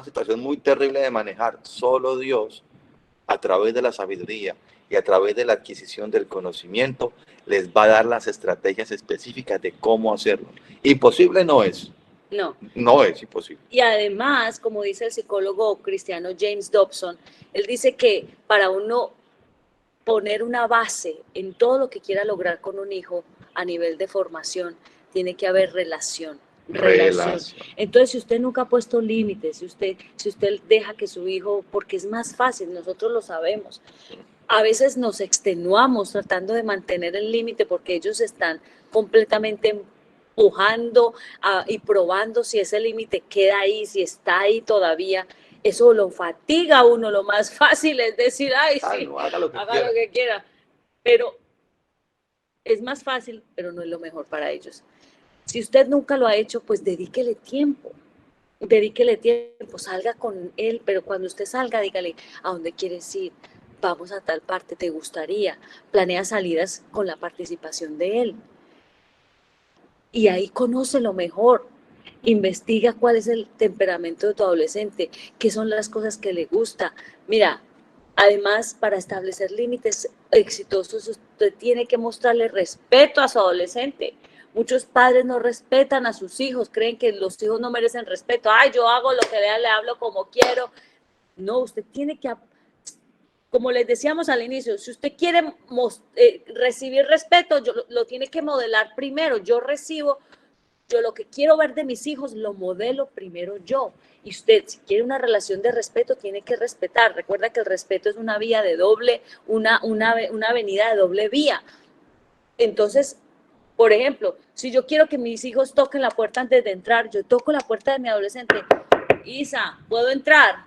situación muy terrible de manejar. Solo Dios, a través de la sabiduría y a través de la adquisición del conocimiento, les va a dar las estrategias específicas de cómo hacerlo. Imposible no es. No. No es imposible. Y además, como dice el psicólogo cristiano James Dobson, él dice que para uno poner una base en todo lo que quiera lograr con un hijo a nivel de formación, tiene que haber relación. Entonces, si usted nunca ha puesto límites, si usted deja que su hijo, porque es más fácil, nosotros lo sabemos, a veces nos extenuamos tratando de mantener el límite porque ellos están completamente empujando y probando si ese límite queda ahí, si está ahí todavía. Eso lo fatiga a uno. Lo más fácil es decir, ay, sí, No, haga lo lo que quiera. Pero es más fácil, pero no es lo mejor para ellos. Si usted nunca lo ha hecho, pues dedíquele tiempo, salga con él, pero cuando usted salga, dígale a dónde quieres ir, vamos a tal parte, te gustaría, planea salidas con la participación de él. Y ahí conoce lo mejor, investiga cuál es el temperamento de tu adolescente, qué son las cosas que le gusta. Mira, además, para establecer límites exitosos, usted tiene que mostrarle respeto a su adolescente. Muchos padres no respetan a sus hijos, creen que los hijos no merecen respeto. Ay, yo hago lo que vea, le hablo como quiero. No, usted tiene que, como les decíamos al inicio, si usted quiere recibir respeto, lo tiene que modelar primero. Yo lo que quiero ver de mis hijos lo modelo primero yo. Y usted, si quiere una relación de respeto, tiene que respetar. Recuerda que el respeto es una vía de una avenida de doble vía. Entonces, por ejemplo, si yo quiero que mis hijos toquen la puerta antes de entrar, yo toco la puerta de mi adolescente. Isa, ¿puedo entrar?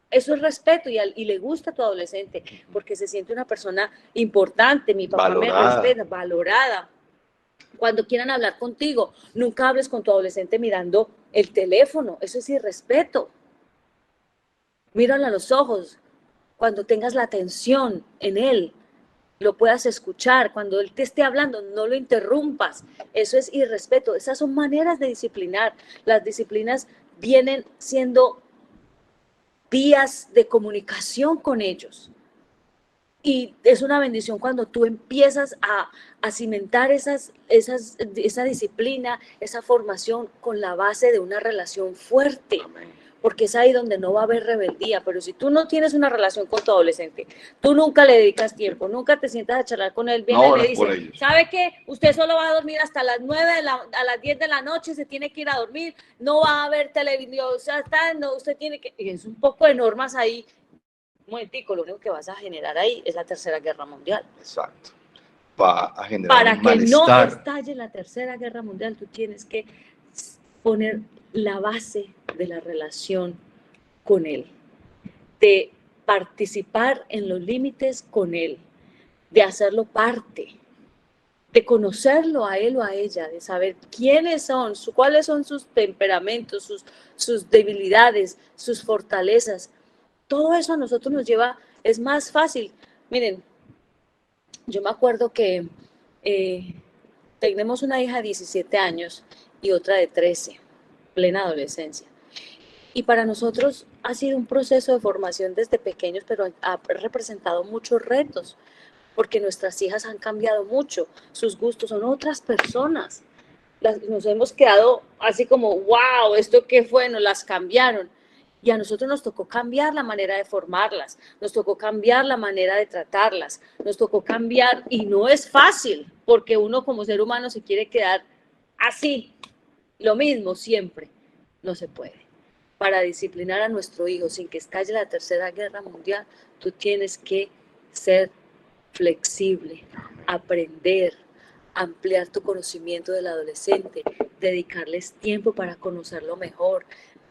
Eso es respeto y le gusta a tu adolescente porque se siente una persona importante. Mi papá valorada. Me respeta, valorada. Cuando quieran hablar contigo, nunca hables con tu adolescente mirando el teléfono. Eso es irrespeto. Míralo a los ojos. Cuando tengas la atención en él, lo puedas escuchar. Cuando él te esté hablando, no lo interrumpas. Eso es irrespeto. Esas son maneras de disciplinar. Las disciplinas vienen siendo vías de comunicación con ellos. Y es una bendición cuando tú empiezas a cimentar esa disciplina, esa formación con la base de una relación fuerte. Porque es ahí donde no va a haber rebeldía. Pero si tú no tienes una relación con tu adolescente, tú nunca le dedicas tiempo, nunca te sientas a charlar con él, viene y le dice, ¿sabe qué? Usted solo va a dormir hasta las 9 a las 10 de la noche, se tiene que ir a dormir, no va a ver televisión, o sea, usted tiene que... Y es un poco de normas ahí. Un momentico, lo único que vas a generar ahí es la Tercera Guerra Mundial. Exacto. Va a generar para que malestar. No estalle la Tercera Guerra Mundial, tú tienes que poner la base de la relación con él, de participar en los límites con él, de hacerlo parte, de conocerlo a él o a ella, de saber quiénes son, cuáles son sus temperamentos, sus debilidades, sus fortalezas. Todo eso a nosotros nos lleva, es más fácil. Miren, yo me acuerdo que tenemos una hija de 17 años y otra de 13, plena adolescencia. Y para nosotros ha sido un proceso de formación desde pequeños, pero ha representado muchos retos, porque nuestras hijas han cambiado mucho, sus gustos son otras personas. nos hemos quedado así como, wow, ¿esto qué fue? Nos las cambiaron. Y a nosotros nos tocó cambiar la manera de formarlas, nos tocó cambiar la manera de tratarlas, nos tocó cambiar, y no es fácil, porque uno como ser humano se quiere quedar así, lo mismo siempre. No se puede. Para disciplinar a nuestro hijo sin que estalle la Tercera Guerra Mundial, tú tienes que ser flexible, aprender, ampliar tu conocimiento del adolescente, dedicarles tiempo para conocerlo mejor,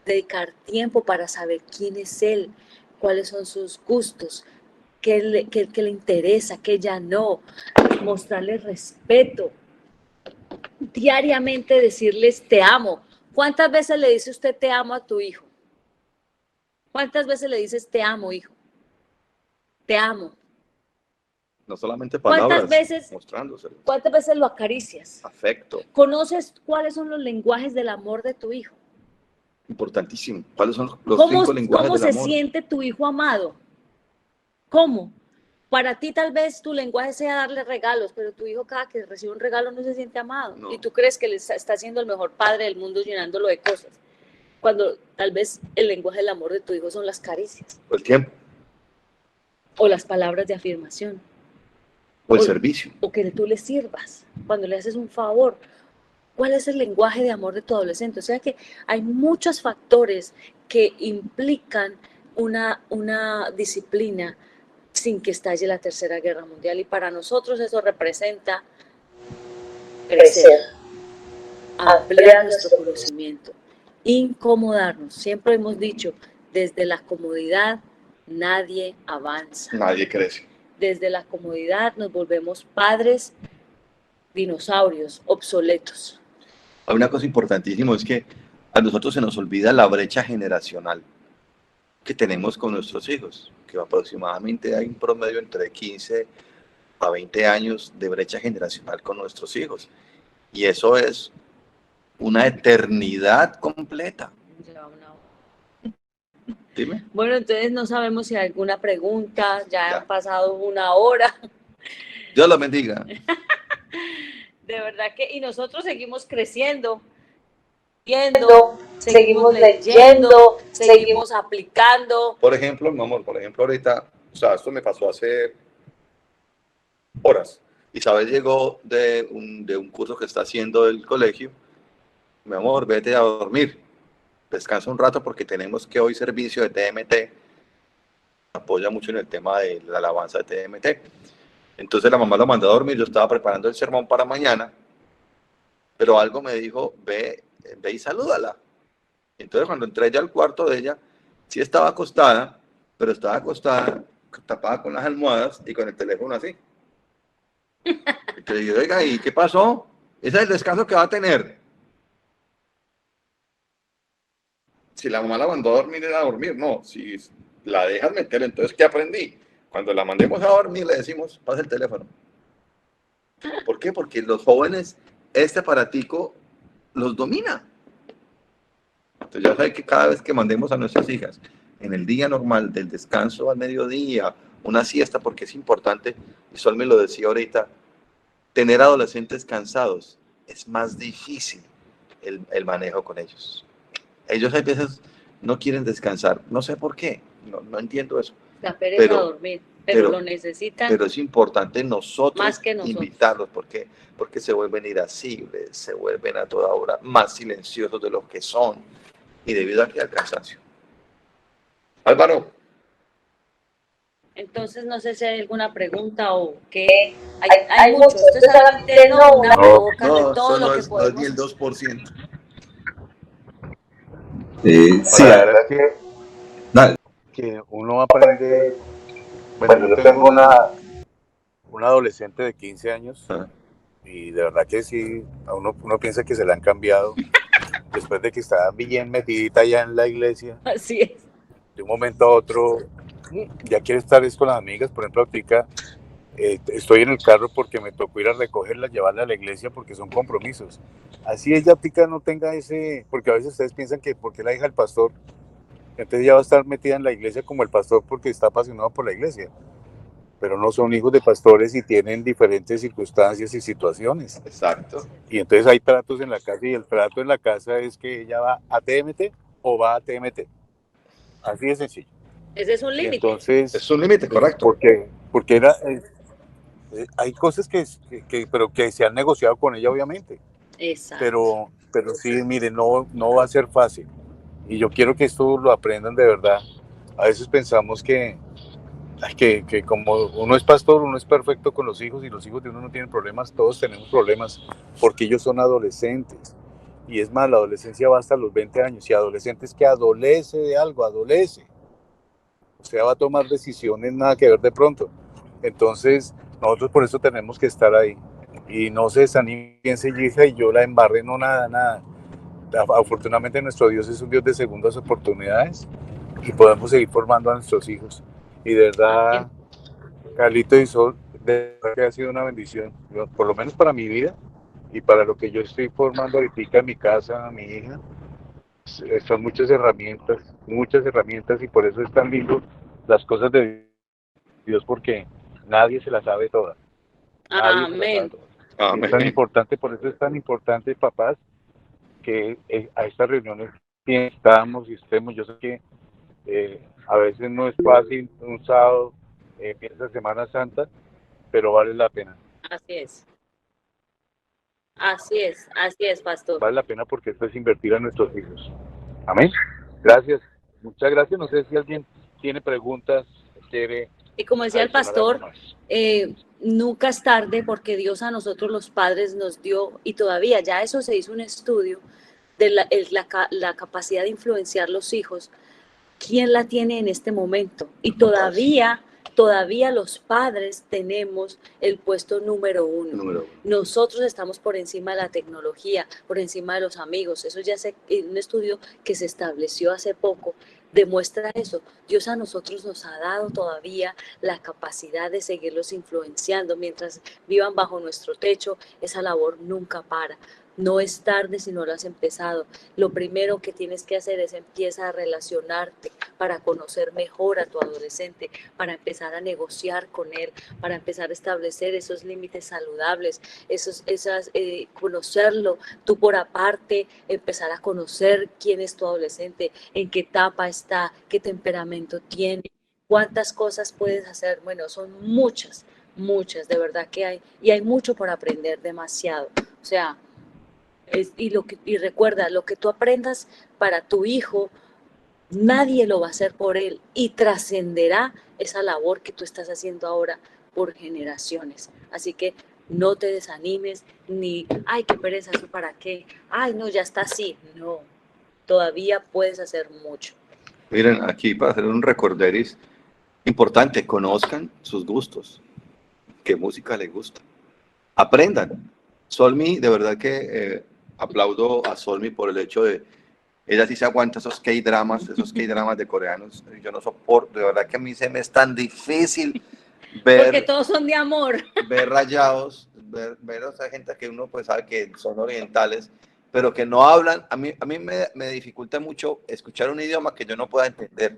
dedicar tiempo para saber quién es él, cuáles son sus gustos, qué le interesa, qué ya no, mostrarles respeto, diariamente decirles te amo. ¿Cuántas veces le dice usted te amo a tu hijo? ¿Cuántas veces le dices te amo, hijo? Te amo. No solamente palabras, mostrándoselo. ¿Cuántas veces lo acaricias? Afecto. ¿Conoces cuáles son los lenguajes del amor de tu hijo? Importantísimo. ¿Cuáles son los 5 lenguajes del amor? ¿Cómo se siente tu hijo amado? ¿Cómo? Para ti tal vez tu lenguaje sea darle regalos, pero tu hijo cada que recibe un regalo no se siente amado. No. Y tú crees que le está siendo el mejor padre del mundo llenándolo de cosas. Cuando tal vez el lenguaje del amor de tu hijo son las caricias. O el tiempo. O las palabras de afirmación. O el servicio. O que tú le sirvas cuando le haces un favor. ¿Cuál es el lenguaje de amor de tu adolescente? O sea que hay muchos factores que implican una disciplina sin que estalle la Tercera Guerra Mundial. Y para nosotros eso representa crecer, ampliar nuestro conocimiento, incomodarnos. Siempre hemos dicho, desde la comodidad nadie avanza. Nadie crece. Desde la comodidad nos volvemos padres dinosaurios obsoletos. Hay una cosa importantísima, es que a nosotros se nos olvida la brecha generacional que tenemos con nuestros hijos, que aproximadamente hay un promedio entre 15 a 20 años de brecha generacional con nuestros hijos. Y eso es una eternidad completa. Dime. Bueno, entonces no sabemos si hay alguna pregunta, ya han pasado 1 hora. Dios la bendiga. De verdad que, y nosotros seguimos creciendo, viendo, seguimos leyendo, seguimos aplicando. Por ejemplo, mi amor, ahorita, o sea, esto me pasó hace horas. Isabel llegó de un curso que está haciendo el colegio. Mi amor, vete a dormir. Descansa un rato porque tenemos que hoy servicio de TMT. Apoya mucho en el tema de la alabanza de TMT. Entonces la mamá lo mandó a dormir. Yo estaba preparando el sermón para mañana. Pero algo me dijo, ve y salúdala. Entonces cuando entré ya al cuarto de ella, sí estaba acostada, pero estaba acostada, tapada con las almohadas y con el teléfono así. Y te digo, oiga, ¿y qué pasó? Ese es el descanso que va a tener. Si la mamá la mandó a dormir, era a dormir. No, si la dejas meter, entonces, ¿qué aprendí? Cuando la mandemos a dormir, le decimos, pasa el teléfono. ¿Por qué? Porque los jóvenes, este aparatico los domina. Entonces ya saben que cada vez que mandemos a nuestras hijas en el día normal, del descanso al mediodía, una siesta, porque es importante, y Sol me lo decía ahorita, tener adolescentes cansados es más difícil el manejo con ellos. Ellos a veces no quieren descansar, no sé por qué, no entiendo eso. La pereza a dormir, pero lo necesitan. Pero es importante nosotros, más que nosotros invitarlos, porque se vuelven irascibles, se vuelven a toda hora más silenciosos de lo que son, y debido al cansancio. Álvaro. Entonces, no sé si hay alguna pregunta o qué. Hay mucho. Esto es solamente no una boca de todo lo que podemos. No es ni el 2%. Sí, la verdad que uno aprende. Bueno, yo tengo una adolescente de 15 años y de verdad que sí, uno piensa que se le han cambiado después de que estaba bien metidita ya en la iglesia. Así es. De un momento a otro ya quiere estar con las amigas. Por ejemplo, ahorita estoy en el carro porque me tocó ir a recogerla, llevarla a la iglesia porque son compromisos. Así ella tica no tenga ese, porque a veces ustedes piensan que porque es la hija del pastor, entonces ya va a estar metida en la iglesia como el pastor porque está apasionado por la iglesia. pero no son hijos de pastores y tienen diferentes circunstancias y situaciones. Exacto. Y entonces hay tratos en la casa y el trato en la casa es que ella va a TMT o va a TMT. Así de sencillo. Ese es un límite. Entonces, es un límite, correcto. Porque hay cosas pero que se han negociado con ella, obviamente. Exacto. Pero sí, mire, no va a ser fácil. Y yo quiero que esto lo aprendan de verdad. A veces pensamos que como uno es pastor, uno es perfecto con los hijos y los hijos de uno no tienen problemas, todos tenemos problemas porque ellos son adolescentes. Y es más, la adolescencia va hasta los 20 años y adolescentes que adolece de algo, adolece. O sea, va a tomar decisiones nada que ver de pronto. Entonces, nosotros por eso tenemos que estar ahí. Y no se desanime, piense, hija, y yo la embarré, no, nada. Afortunadamente nuestro Dios es un Dios de segundas oportunidades y podemos seguir formando a nuestros hijos. Y de verdad, Carlito y Sol, de verdad que ha sido una bendición, por lo menos para mi vida y para lo que yo estoy formando ahorita en mi casa, a mi hija. Son muchas herramientas y por eso es tan lindo las cosas de Dios, porque nadie se las sabe todas. Amén. Amén. Es tan importante, por eso es tan importante, papás, que a estas reuniones estamos y estemos. Yo sé que a veces no es fácil un sábado, empieza Semana Santa, pero vale la pena. Así es, pastor. Vale la pena porque esto es invertir a nuestros hijos. Amén. Gracias. Muchas gracias. No sé si alguien tiene preguntas, quiere. Y como decía el pastor, nunca es tarde porque Dios a nosotros los padres nos dio, y todavía ya eso se hizo un estudio de la capacidad de influenciar los hijos. ¿Quién la tiene en este momento? Y todavía los padres tenemos el puesto número uno. Nosotros estamos por encima de la tecnología, por encima de los amigos. Eso ya es un estudio que se estableció hace poco. Demuestra eso. Dios a nosotros nos ha dado todavía la capacidad de seguirlos influenciando. Mientras vivan bajo nuestro techo, esa labor nunca para. No es tarde si no lo has empezado. Lo primero que tienes que hacer es empieza a relacionarte para conocer mejor a tu adolescente, para empezar a negociar con él, para empezar a establecer esos límites saludables, conocerlo tú por aparte, empezar a conocer quién es tu adolescente, en qué etapa está, qué temperamento tiene, cuántas cosas puedes hacer. Bueno, son muchas, de verdad que hay, y hay mucho por aprender, demasiado. O sea, y recuerda, lo que tú aprendas para tu hijo, nadie lo va a hacer por él y trascenderá esa labor que tú estás haciendo ahora por generaciones. Así que no te desanimes, ni, ay, qué pereza, ¿eso para qué? Ay, no, ya está así. No, todavía puedes hacer mucho. Miren, aquí para hacer un recorderis importante, conozcan sus gustos, qué música les gusta, aprendan. Solmi, de verdad que aplaudo a Solmi por el hecho de, ella sí se aguanta esos K-dramas de coreanos. Yo no soporto, de verdad que a mí se me es tan difícil ver. Porque todos son de amor. Ver rayados, ver a esa gente que uno pues sabe que son orientales, pero que no hablan. A mí me dificulta mucho escuchar un idioma que yo no pueda entender.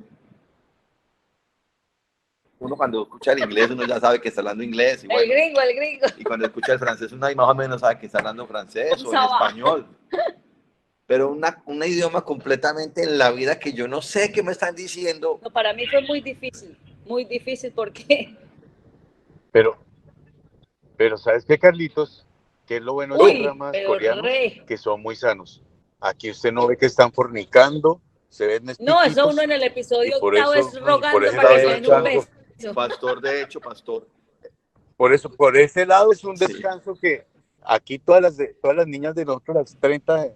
Uno cuando escucha el inglés, uno ya sabe que está hablando inglés. Y bueno, el gringo. Y cuando escucha el francés, uno ahí más o menos sabe que está hablando francés o en español. Pero un idioma completamente en la vida que yo no sé qué me están diciendo. No, para mí fue muy difícil porque... Pero ¿sabes qué, Carlitos? Que es lo bueno de los dramas coreanos, que son muy sanos. Aquí usted no ve que están fornicando, se ven no, eso uno en el episodio octavo es rogando para que se den un beso. Pastor, de hecho, pastor. Por ese lado es un descanso que aquí todas las niñas de nosotros, las 30,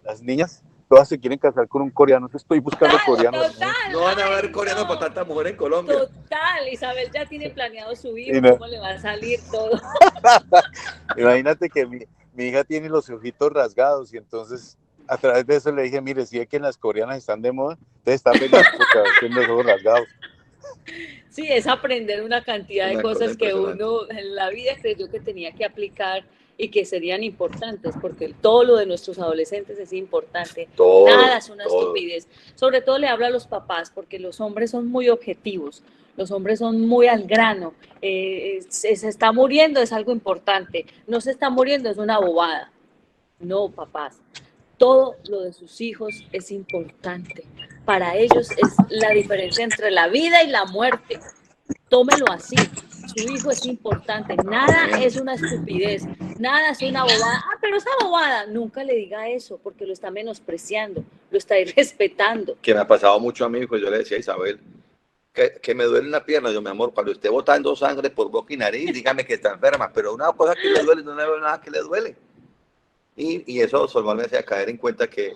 las niñas, todas se quieren casar con un coreano. Estoy buscando coreanos. Total, no van a haber coreanos para tanta mujer en Colombia. Total, Isabel ya tiene planeado su hijo, cómo le va a salir todo. Imagínate que mi hija tiene los ojitos rasgados y entonces a través de eso le dije, mire, si es que las coreanas están de moda, ustedes están felices porque a veces tienen los ojos rasgados. Sí, es aprender una cantidad de cosas que uno en la vida creyó que tenía que aplicar y que serían importantes, porque todo lo de nuestros adolescentes es importante. Todo, nada es una todo. estupidez. Sobre todo le hablo a los papás, porque los hombres son muy objetivos, los hombres son muy al grano. Se está muriendo, es algo importante. No se está muriendo, es una bobada. No, papás. Todo lo de sus hijos es importante. Para ellos es la diferencia entre la vida y la muerte. Tómelo así. Su hijo es importante. Nada es una estupidez. Nada es una bobada. Ah, pero esa bobada. Nunca le diga eso porque lo está menospreciando, lo está irrespetando. Que me ha pasado mucho a mí, pues yo le decía a Isabel que me duele una pierna. Yo, mi amor, cuando esté botando sangre por boca y nariz, dígame que está enferma. Pero una cosa que le duele, no le veo nada que le duele. Y eso solo me hacía caer en cuenta que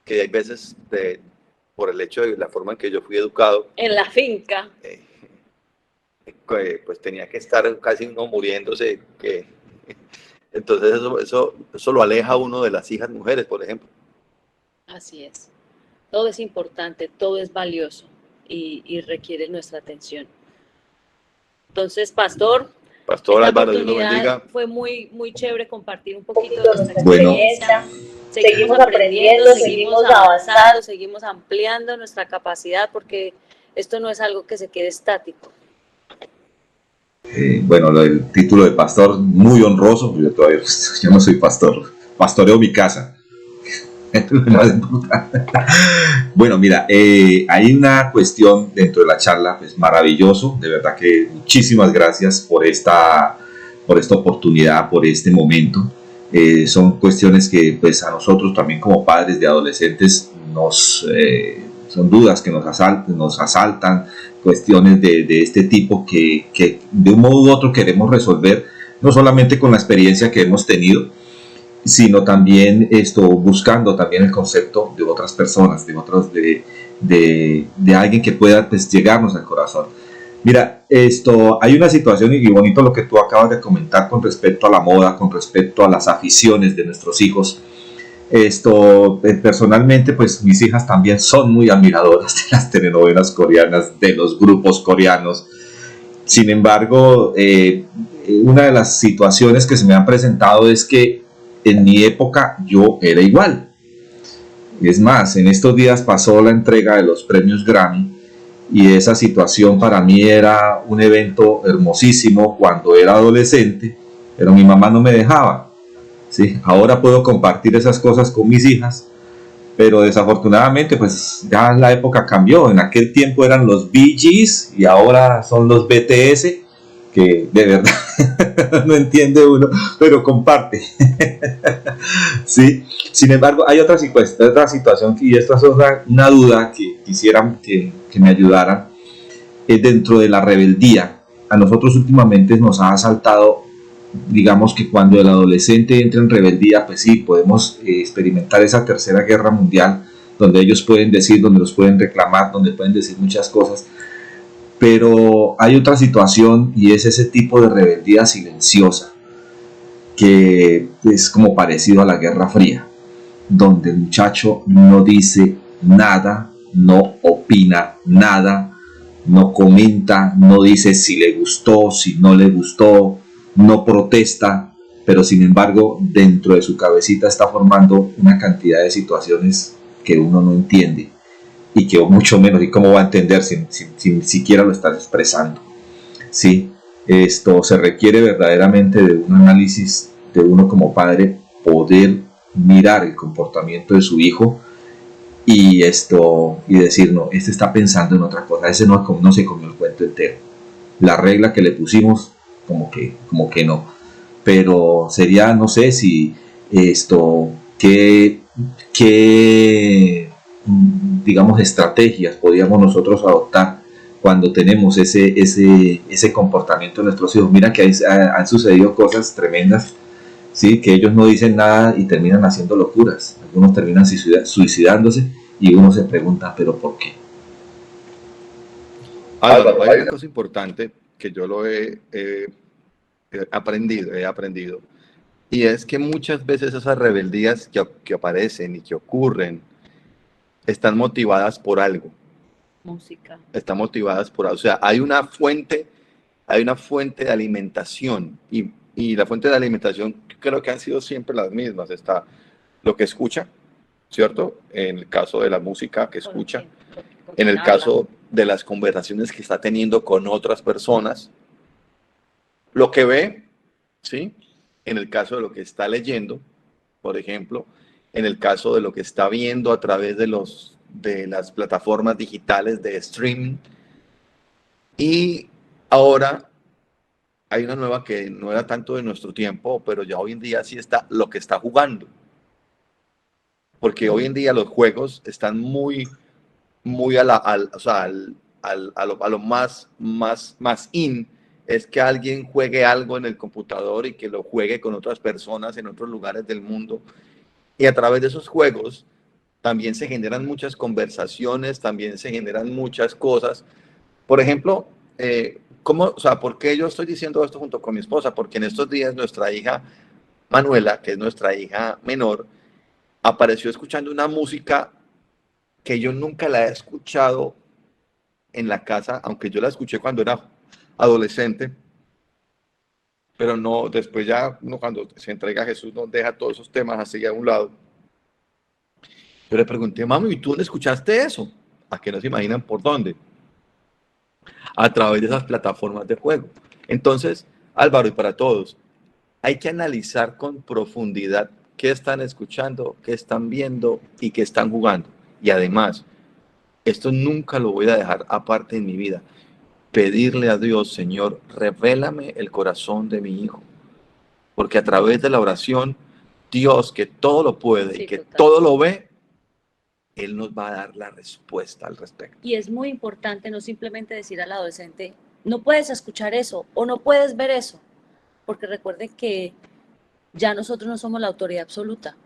hay veces, por el hecho de la forma en que yo fui educado, en la finca, pues tenía que estar casi uno muriéndose. Entonces eso lo aleja a uno de las hijas mujeres, por ejemplo. Así es. Todo es importante, todo es valioso y requiere nuestra atención. Entonces, Pastor Álvaro, Dios lo bendiga. Fue muy, muy chévere compartir un poquito de nuestra experiencia. Seguimos aprendiendo, seguimos avanzando, seguimos ampliando nuestra capacidad porque esto no es algo que se quede estático. Bueno, el título de pastor muy honroso, yo no soy pastor, pastoreo mi casa. Bueno, mira, hay una cuestión dentro de la charla, pues maravilloso, de verdad que muchísimas gracias por esta oportunidad, por este momento. Son cuestiones que pues a nosotros también como padres de adolescentes son dudas que nos asaltan, cuestiones de este tipo que de un modo u otro queremos resolver, no solamente con la experiencia que hemos tenido, sino también buscando también el concepto de otras personas, de alguien que pueda pues, llegarnos al corazón. Mira, hay una situación y bonito lo que tú acabas de comentar con respecto a la moda, con respecto a las aficiones de nuestros hijos. Personalmente, pues mis hijas también son muy admiradoras de las telenovelas coreanas, de los grupos coreanos. Sin embargo, una de las situaciones que se me han presentado es que en mi época yo era igual. Es más, en estos días pasó la entrega de los premios Grammy y esa situación para mí era un evento hermosísimo cuando era adolescente, pero mi mamá no me dejaba. ¿Sí? Ahora puedo compartir esas cosas con mis hijas, pero desafortunadamente pues ya la época cambió. En aquel tiempo eran los Bee Gees y ahora son los BTS, que de verdad no entiende uno, pero comparte. ¿Sí? Sin embargo, hay otra situación, y esta es una duda que quisiera que me ayudaran, es dentro de la rebeldía. A nosotros últimamente nos ha asaltado, digamos que cuando el adolescente entra en rebeldía, pues sí, podemos experimentar esa tercera guerra mundial, donde ellos pueden decir, donde los pueden reclamar, donde pueden decir muchas cosas. Pero hay otra situación y es ese tipo de rebeldía silenciosa que es como parecido a la Guerra Fría, donde el muchacho no dice nada, no opina nada, no comenta, no dice si le gustó, si no le gustó, no protesta, pero sin embargo dentro de su cabecita está formando una cantidad de situaciones que uno no entiende. Y que mucho menos, y cómo va a entender si ni siquiera lo estás expresando. ¿Sí? Esto se requiere verdaderamente de un análisis de uno como padre, poder mirar el comportamiento de su hijo y decir, no, este está pensando en otra cosa, ese no se comió el cuento entero. La regla que le pusimos, como que no. Pero sería, no sé si qué digamos estrategias podríamos nosotros adoptar cuando tenemos ese comportamiento de nuestros hijos. Mira que han sucedido cosas tremendas, ¿sí? Que ellos no dicen nada y terminan haciendo locuras. Algunos terminan suicidándose y uno se pregunta, ¿pero por qué? Álvaro, hay una cosa importante que yo lo he aprendido, y es que muchas veces esas rebeldías que aparecen y que ocurren están motivadas por algo. Música. Están motivadas por algo. O sea, hay una fuente de alimentación y la fuente de alimentación creo que han sido siempre las mismas. Está lo que escucha, ¿cierto? En el caso de la música que escucha, en el caso de las conversaciones que está teniendo con otras personas, lo que ve, ¿sí? En el caso de lo que está leyendo, por ejemplo, en el caso de lo que está viendo a través de las plataformas digitales de streaming. Y ahora hay una nueva que no era tanto de nuestro tiempo, pero ya hoy en día sí está lo que está jugando. Porque hoy en día los juegos están muy o sea, a lo más in, es que alguien juegue algo en el computador y que lo juegue con otras personas en otros lugares del mundo. Y a través de esos juegos también se generan muchas conversaciones, también se generan muchas cosas. Por ejemplo, o sea, ¿por qué yo estoy diciendo esto junto con mi esposa? Porque en estos días nuestra hija Manuela, que es nuestra hija menor, apareció escuchando una música que yo nunca la he escuchado en la casa, aunque yo la escuché cuando era adolescente, pero no, después ya uno cuando se entrega a Jesús no deja todos esos temas así a un lado. Yo le pregunté, mami, ¿y tú dónde escuchaste eso? ¿A que no se imaginan por dónde? A través de esas plataformas de juego. Entonces, Álvaro, y para todos, hay que analizar con profundidad qué están escuchando, qué están viendo y qué están jugando. Y además, esto nunca lo voy a dejar aparte en mi vida. Pedirle a Dios, Señor, revélame el corazón de mi hijo. Porque a través de la oración, Dios, que todo lo puede y que todo lo ve, Él nos va a dar la respuesta al respecto. Y es muy importante no simplemente decir al adolescente, no puedes escuchar eso o no puedes ver eso, porque recuerden que ya nosotros no somos la autoridad absoluta.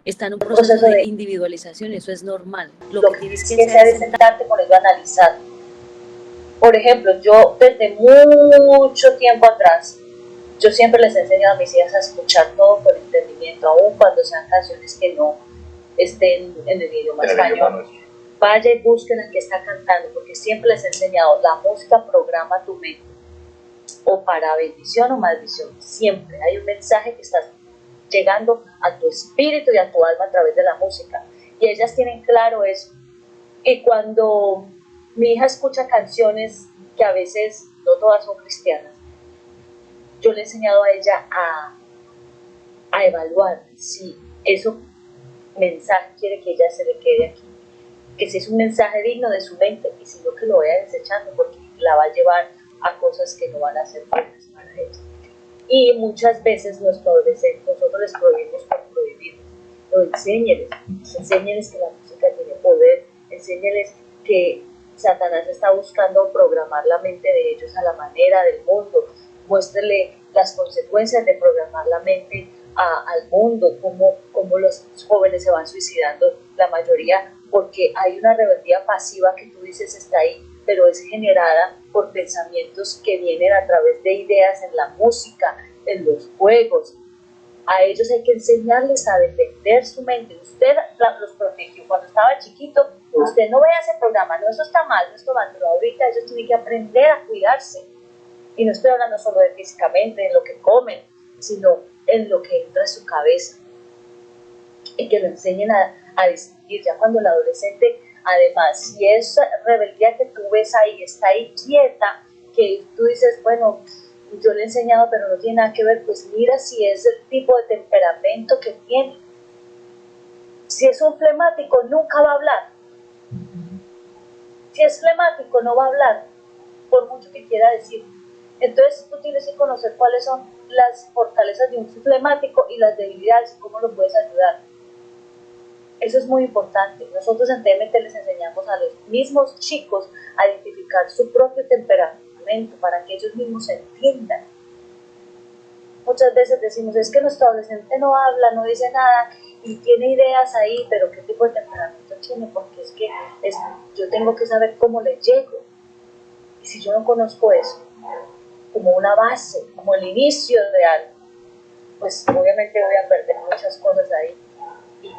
Está en un proceso de individualización y eso es normal. Lo que tienes que hacer es sentarte con ello a analizar. Por ejemplo, yo desde mucho tiempo atrás, yo siempre les he enseñado a mis hijas a escuchar todo con entendimiento, aun cuando sean canciones que no estén en el idioma español. Vaya y busquen al que está cantando, porque siempre les he enseñado, la música programa tu mente, o para bendición o maldición. Siempre hay un mensaje que está llegando a tu espíritu y a tu alma a través de la música. Y ellas tienen claro eso. Y cuando mi hija escucha canciones que a veces no todas son cristianas, yo le he enseñado a ella a evaluar si eso mensaje quiere que ella se le quede aquí, que si es un mensaje digno de su mente y si no, que lo vaya desechando porque la va a llevar a cosas que no van a ser buenas para ella. Y muchas veces nosotros les prohibimos por prohibir. No, enséñeles que la música tiene poder, enséñeles que Satanás está buscando programar la mente de ellos a la manera del mundo, muéstrele las consecuencias de programar la mente al mundo, cómo los jóvenes se van suicidando, la mayoría, porque hay una rebeldía pasiva que tú dices está ahí, pero es generada por pensamientos que vienen a través de ideas en la música, en los juegos. A ellos hay que enseñarles a defender su mente. Usted los protegió cuando estaba chiquito, usted no vea ese programa, no, eso está mal, no está mal, pero ahorita ellos tienen que aprender a cuidarse. Y no estoy hablando solo de físicamente, en lo que comen, sino en lo que entra a su cabeza. Y que lo enseñen a distinguir. Ya cuando el adolescente, además, si esa rebeldía que tú ves ahí está ahí quieta, que tú dices, bueno, yo le he enseñado pero no tiene nada que ver, pues mira si es el tipo de temperamento que tiene. Si es un flemático, nunca va a hablar. Si es flemático, no va a hablar, por mucho que quiera decir. Entonces tú tienes que conocer cuáles son las fortalezas de un flemático y las debilidades y cómo lo puedes ayudar. Eso es muy importante. Nosotros en TMT les enseñamos a los mismos chicos a identificar su propio temperamento para que ellos mismos se entiendan. Muchas veces decimos, es que nuestro adolescente no habla, no dice nada y tiene ideas ahí, pero ¿qué tipo de temperamento tiene? Porque es que yo tengo que saber cómo le llego. Y si yo no conozco eso, como una base, como el inicio de algo, pues obviamente voy a perder muchas cosas ahí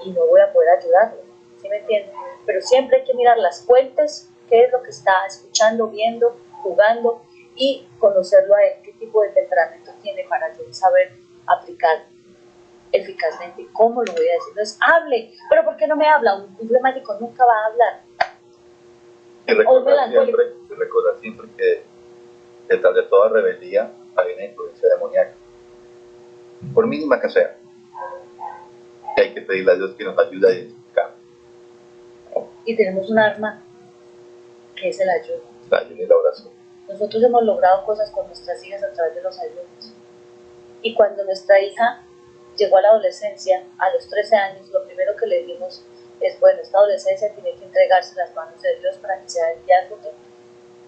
y no voy a poder ayudarlo, ¿sí me entienden? Pero siempre hay que mirar las fuentes, qué es lo que está escuchando, viendo, jugando y conocerlo a él, qué tipo de temperamento tiene para yo saber aplicar eficazmente. ¿Cómo lo voy a decir? No es hable, pero ¿por qué no me habla? Un flemático nunca va a hablar. Y recordar siempre que detrás de toda rebeldía hay una influencia demoníaca, por mínima que sea. Y hay que pedirle a Dios que nos ayude a identificar. Y tenemos un arma que es el ayuno. La ayuno y la oración. Nosotros hemos logrado cosas con nuestras hijas a través de los ayunos. Y cuando nuestra hija llegó a la adolescencia, a los 13 años, lo primero que le dimos es, bueno, esta adolescencia tiene que entregarse en las manos de Dios para que sea el día de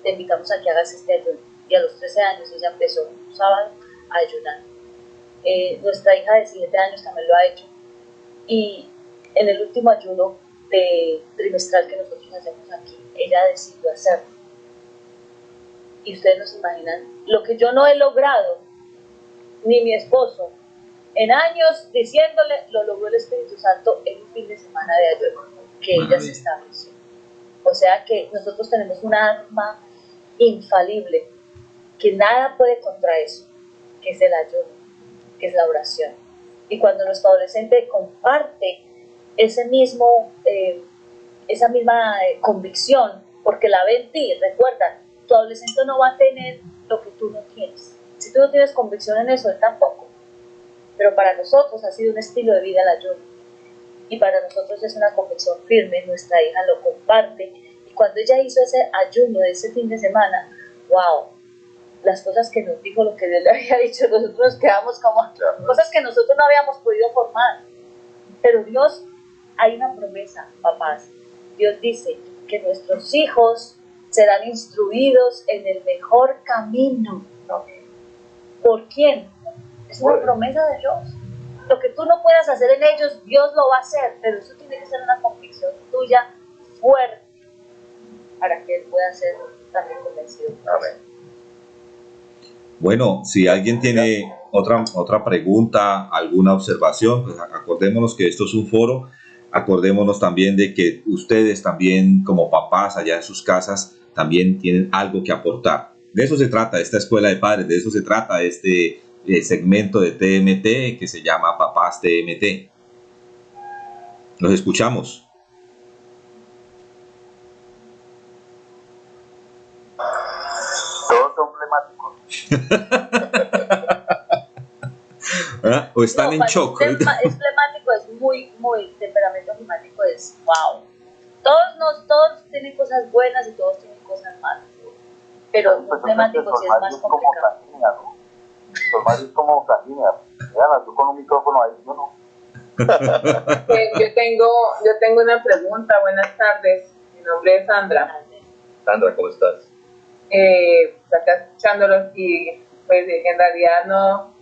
te invitamos a que hagas este ayuno. Y a los 13 años ella empezó un sábado a ayunar. Nuestra hija de 7 años también lo ha hecho. Y en el último ayuno trimestral que nosotros hacemos aquí, ella decidió hacerlo. Y ustedes no se imaginan lo que yo no he logrado, ni mi esposo, en años diciéndole, lo logró el Espíritu Santo en un fin de semana de ayuno que ella se estableció. O sea que nosotros tenemos una arma infalible, que nada puede contra eso, que es el ayuno, que es la oración. Y cuando nuestro adolescente comparte esa misma convicción, porque la ve en ti, recuerda, tu adolescente no va a tener lo que tú no tienes. Si tú no tienes convicción en eso, él tampoco. Pero para nosotros ha sido un estilo de vida el ayuno. Y para nosotros es una convicción firme, nuestra hija lo comparte. Y cuando ella hizo ese ayuno de ese fin de semana, wow, las cosas que nos dijo, lo que Dios le había dicho, nosotros nos quedamos como cosas que nosotros no habíamos podido formar. Pero Dios, hay una promesa, papás. Dios dice que nuestros hijos serán instruidos en el mejor camino. ¿Por quién? Es una promesa de Dios. Lo que tú no puedas hacer en ellos, Dios lo va a hacer, pero eso tiene que ser una convicción tuya fuerte para que Él pueda ser también convencido. Amén. Bueno, si alguien tiene otra pregunta, alguna observación, pues acordémonos que esto es un foro, acordémonos también de que ustedes también como papás allá en sus casas también tienen algo que aportar. De eso se trata esta escuela de padres, de eso se trata este segmento de TMT que se llama Papás TMT. Los escuchamos. Todos son flemáticos. ¿Ah? ¿O están en shock? Es flemático, es muy, temperamento flemático es wow. Todos tienen cosas buenas y todos tienen cosas malas. Pero un flemático sí es más complicado. Tomás es como sanguínea. Vean, tú con un micrófono ahí, yo no. Yo tengo una pregunta. Buenas tardes. Mi nombre es Sandra. Sandra, ¿cómo estás? Acá escuchándolos y pues en realidad no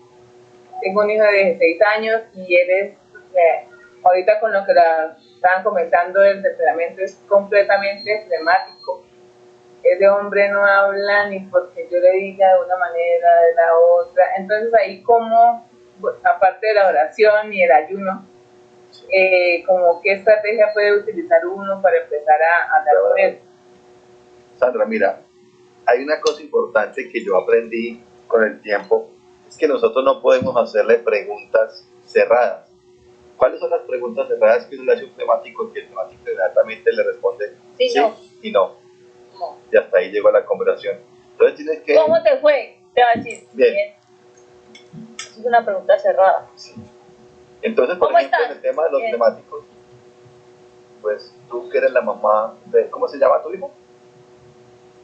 tengo un hijo de 16 años y él es, ahorita con lo que estaban comentando, el temperamento es completamente flemático. Ese hombre no habla ni porque yo le diga de una manera, de la otra. Entonces ahí como, aparte de la oración y el ayuno, como qué estrategia puede utilizar uno para empezar a hablar con él. Sandra, mira, hay una cosa importante que yo aprendí con el tiempo, es que nosotros no podemos hacerle preguntas cerradas. ¿Cuáles son las preguntas cerradas que uno le hace un flemático que el flemático inmediatamente le responde sí no. y no? Y hasta ahí llegó la conversación. Entonces tienes que... ¿Cómo te fue? Te va a decir. Bien. Es una pregunta cerrada. Entonces, por ejemplo, en el tema de los flemáticos, pues tú que eres la mamá de... ¿Cómo se llama tu hijo?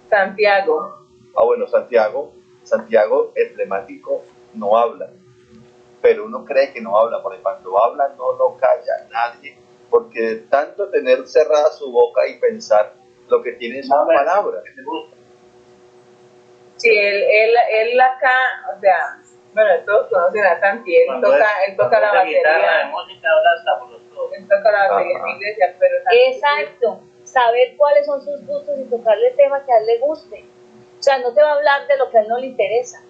Santiago. Ah, bueno, Santiago, el flemático no habla, pero uno cree que no habla, porque cuando habla no lo calla nadie, porque de tanto tener cerrada su boca y pensar, lo que tiene son palabras. Sí, él acá, o sea, bueno, todos conocen a Santi, él toca la batería. Él toca la batería en la iglesia, pero exacto, saber cuáles son sus gustos y tocarle el tema que a él le guste. O sea, no te va a hablar de lo que a él no le interesa.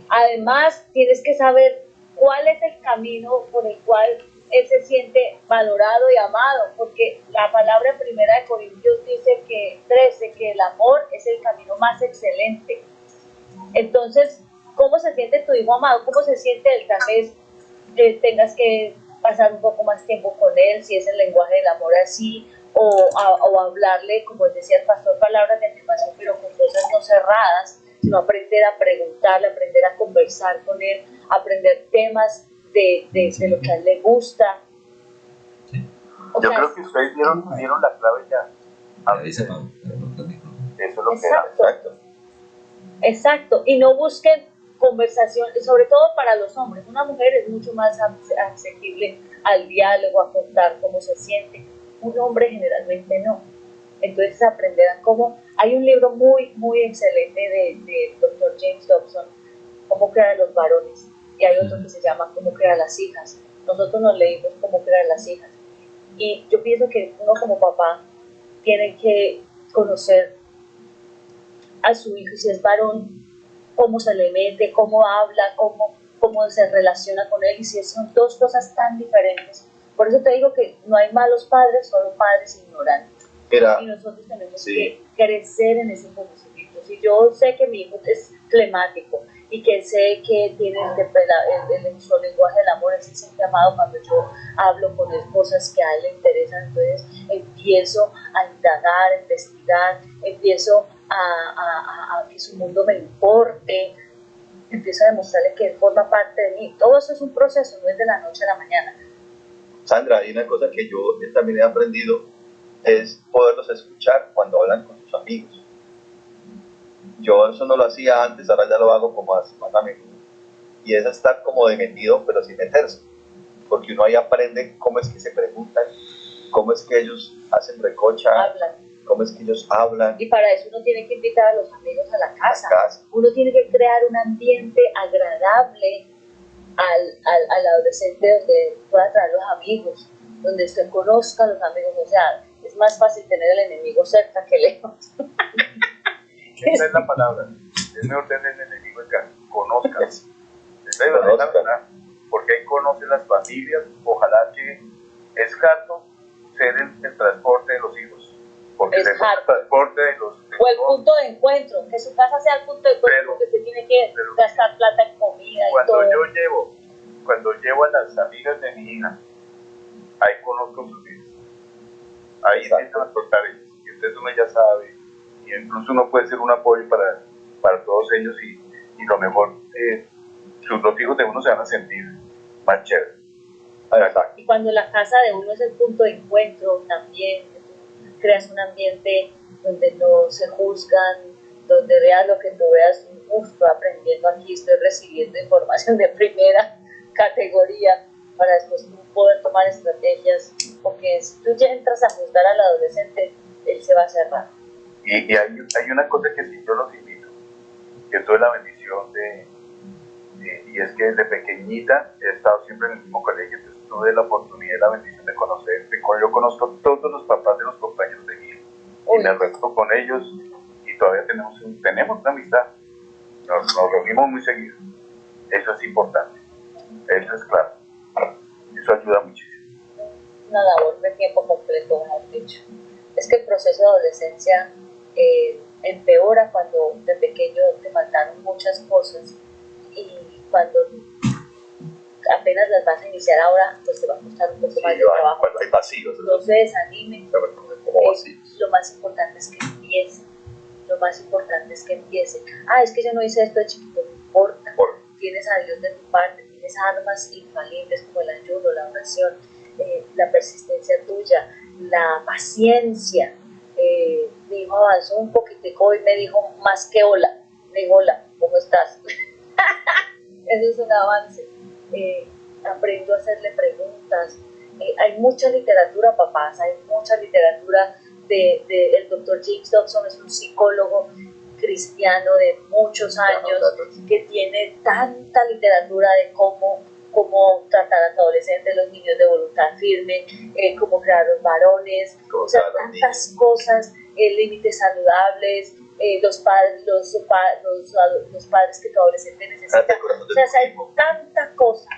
Además, tienes que saber cuál es el camino por el cual él se siente valorado y amado, porque la palabra en 1 Corintios dice que 13, que el amor es el camino más excelente. Entonces, ¿cómo se siente tu hijo amado? ¿Cómo se siente él? Tal vez tengas que pasar un poco más tiempo con él, si es el lenguaje del amor así, o hablarle, como decía el pastor, palabras de afirmación, pero con cosas no cerradas, sino aprender a preguntarle, aprender a conversar con él, aprender temas de lo que a él le gusta. Yo creo que ustedes dieron la clave ya. Eso es lo que era. Exacto. Exacto, y no busquen conversación, sobre todo para los hombres. Una mujer es mucho más asequible al diálogo, a contar cómo se siente. Un hombre generalmente no. Entonces aprender a cómo... Hay un libro muy, muy excelente del Dr. James Dobson, Cómo crear a los varones, y hay otro que se llama Cómo crear las hijas. Nosotros nos leímos Cómo crear las hijas. Y yo pienso que uno como papá tiene que conocer a su hijo, si es varón, cómo se le mete, cómo habla, cómo se relaciona con él, y si son dos cosas tan diferentes. Por eso te digo que no hay malos padres, solo padres ignorantes. Y nosotros tenemos que crecer en ese conocimiento. Si yo sé que mi hijo es flemático y que sé que tiene su lenguaje del amor, él se siente amado cuando yo hablo con él cosas que a él le interesan, entonces empiezo a indagar, a investigar, empiezo a que su mundo me importe, empiezo a demostrarle que él forma parte de mí. Todo eso es un proceso, no es de la noche a la mañana. Sandra, hay una cosa que yo también he aprendido, es poderlos escuchar cuando hablan con sus amigos. Yo eso no lo hacía antes, ahora ya lo hago como más a menudo. Y es estar como de metido, pero sin meterse. Porque uno ahí aprende cómo es que se preguntan, cómo es que ellos hacen recocha, cómo es que ellos hablan. Y para eso uno tiene que invitar a los amigos a la casa. Uno tiene que crear un ambiente agradable al adolescente, donde pueda traer los amigos, donde usted conozca a los amigos. O sea, es más fácil tener el enemigo cerca que lejos. Esa es la palabra. Es mejor tener el enemigo en casa. Conózcase. Esa es la verdad. Porque ahí conocen las familias. Ojalá que es harto ser el transporte de los hijos. Porque es el transporte de los... O el punto de encuentro. Que su casa sea el punto de encuentro, porque usted tiene que gastar plata en comida y todo. Cuando llevo a las amigas de mi hija, ahí conozco sus hijas. Ahí empiezan a transportar ellos. Y entonces uno ya sabe. Y incluso uno puede ser un apoyo para todos ellos, y lo mejor, los hijos de uno se van a sentir más chévere. Y cuando la casa de uno es el punto de encuentro, también creas un ambiente donde no se juzgan, donde veas lo que tú veas, estoy aprendiendo aquí, estoy recibiendo información de primera categoría, para después tú poder tomar estrategias, porque si tú ya entras a juzgar al adolescente, él se va a cerrar. Y hay una cosa que sí yo los invito, que tuve la bendición y es que desde pequeñita he estado siempre en el mismo colegio, entonces tuve la oportunidad y la bendición de conocer, yo conozco todos los papás de los compañeros de mi hijo, y me reúno con ellos, y todavía tenemos una amistad, nos reunimos muy seguido. Eso es importante, eso es claro, eso ayuda muchísimo. Una labor de tiempo completo, mejor dicho. Es que el proceso de adolescencia empeora cuando de pequeño te faltaron muchas cosas, y cuando apenas las vas a iniciar ahora, pues te va a costar un poco más de trabajo. Cuando hay vacíos. No se desanimen. Lo más importante es que empiecen. Lo más importante es que empiecen. Es que yo no hice esto de chiquito, no importa. Tienes a Dios de tu parte, tienes armas infalibles como el ayuno, la oración, la persistencia tuya, la paciencia. Mi hijo avanzó un poquitico y me dijo más que hola. Me dijo, hola, ¿cómo estás? Eso es un avance. Aprendo a hacerle preguntas. Hay mucha literatura, papás, hay mucha literatura el Dr. James Dobson es un psicólogo cristiano de muchos años que tiene tanta literatura de cómo tratar a los adolescentes, los niños de voluntad firme, cómo crear los varones, o sea, tantas cosas, límites saludables, los padres que tu adolescente necesita. O sea, hay tanta cosa.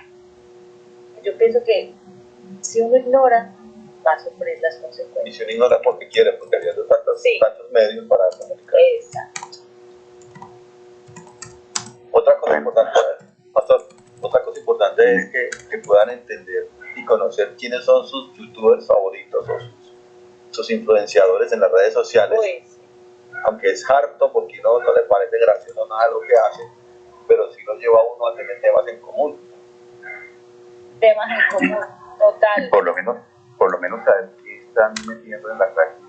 Yo pienso que si uno ignora, va a sufrir las consecuencias. Y si uno ignora porque quiere, porque habiendo tantos medios para comunicar. Exacto. Otra cosa importante, pastor, otra cosa importante es que puedan entender y conocer quiénes son sus youtubers favoritos o sus influenciadores en las redes sociales. Pues, Aunque es harto porque no le parece gracioso nada de lo que hacen, pero sí nos lleva a uno a tener temas en común. temas en común, total. Por lo menos saber qué están metiendo en la práctica.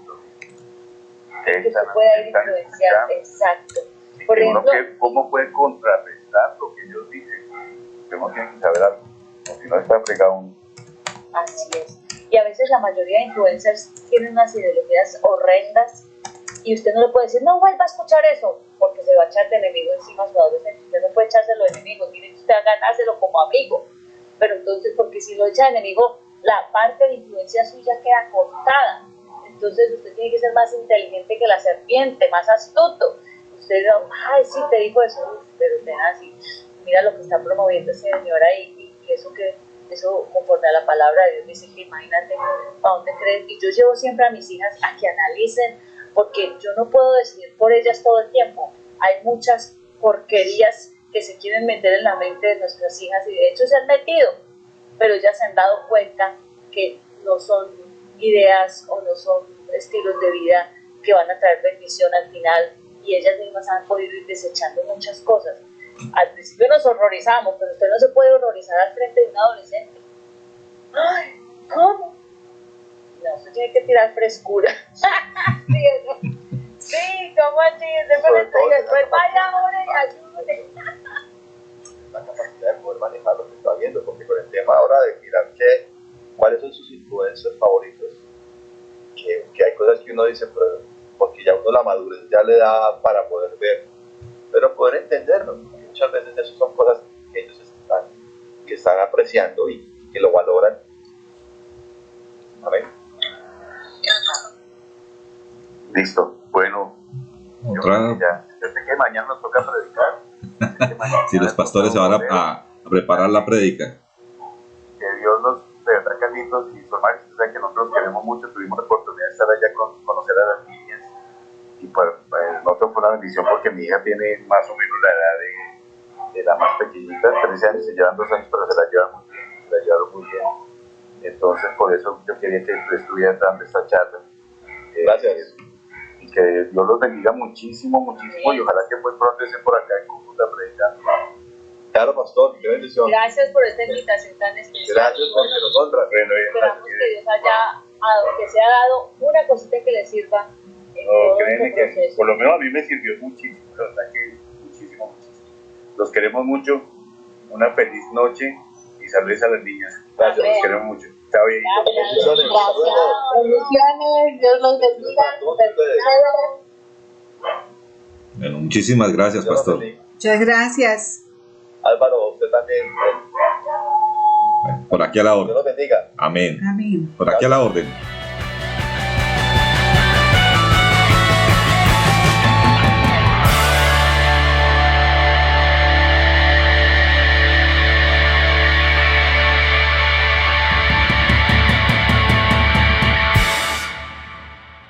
Que se pueda influenciar, exacto. Por ejemplo, ¿Cómo puede contrarrestar lo que ellos dicen? Que uno tiene que saber algo, o si no está fregado uno. así es. Y a veces la mayoría de influencers tienen unas ideologías horrendas y usted no le puede decir, no vuelva a escuchar eso, porque se va a echar de enemigo encima a su adolescente. Usted no puede echárselo de enemigo, tiene que usted ganárselo como amigo. Pero entonces, porque si lo echa de enemigo, la parte de influencia suya queda cortada. Entonces usted tiene que ser más inteligente que la serpiente, más astuto. Usted no, ay, sí, te dijo eso, pero tenaz, y mira lo que está promoviendo ese señor ahí, y eso conforme a la palabra de Dios dice que imagínate a dónde crees. Y yo llevo siempre a mis hijas a que analicen, porque yo no puedo decidir por ellas todo el tiempo. Hay muchas porquerías que se quieren meter en la mente de nuestras hijas y de hecho se han metido, pero ellas se han dado cuenta que no son ideas o no son estilos de vida que van a traer bendición al final, y ellas mismas han podido ir desechando muchas cosas. Al principio nos horrorizamos, pero usted no se puede horrorizar al frente de un adolescente. ¡Ay! ¿Cómo? No, usted tiene que tirar frescura. Sí, ¿cómo así? Y después vaya ahora y ayude. La capacidad de poder manejar lo que está viendo, porque con el tema ahora de mirar cuáles son sus influencers favoritos, que hay cosas que uno dice, pero porque ya uno la madurez ya le da para poder ver, pero poder entenderlo. Muchas veces eso son cosas que ellos están apreciando y que lo valoran. Amén. Listo, bueno. Otra. Yo sé que mañana nos toca predicar. Si los pastores se van a preparar la prédica. Que Dios nos, de verdad, Carlitos y su hermano, usted sabe que nosotros queremos mucho, tuvimos la oportunidad de estar allá conocer a las niñas, y pues nosotros fue una bendición porque mi hija tiene más o menos la edad de la más pequeñita, 13 años, se llevan 2 años, pero se la llevan muy bien, se la llevaron muy bien. Entonces, por eso yo quería que tú estuvieras dando esta charla. Gracias. Y que Dios los bendiga muchísimo, muchísimo, y ojalá que muy pronto estén por acá en Cúcuta predicando. Claro, pastor, qué bendición. Gracias por esta invitación tan especial. Gracias por que nos honra. Esperamos que Dios haya, aunque se ha dado una cosita que le sirva en todo Créeme este que proceso. por lo menos a mí me sirvió muchísimo, la verdad que muchísimo. Los queremos mucho, una feliz noche y saludos a las niñas. Gracias. Los queremos mucho. Chao, viejito. Bendiciones. Bendiciones, Dios los bendiga. Bueno, muchísimas gracias, Dios los pastor. bendiga. Muchas gracias. Álvaro, usted también. Por aquí a la Dios orden. los bendiga. Amén. Amén. Por aquí a la orden.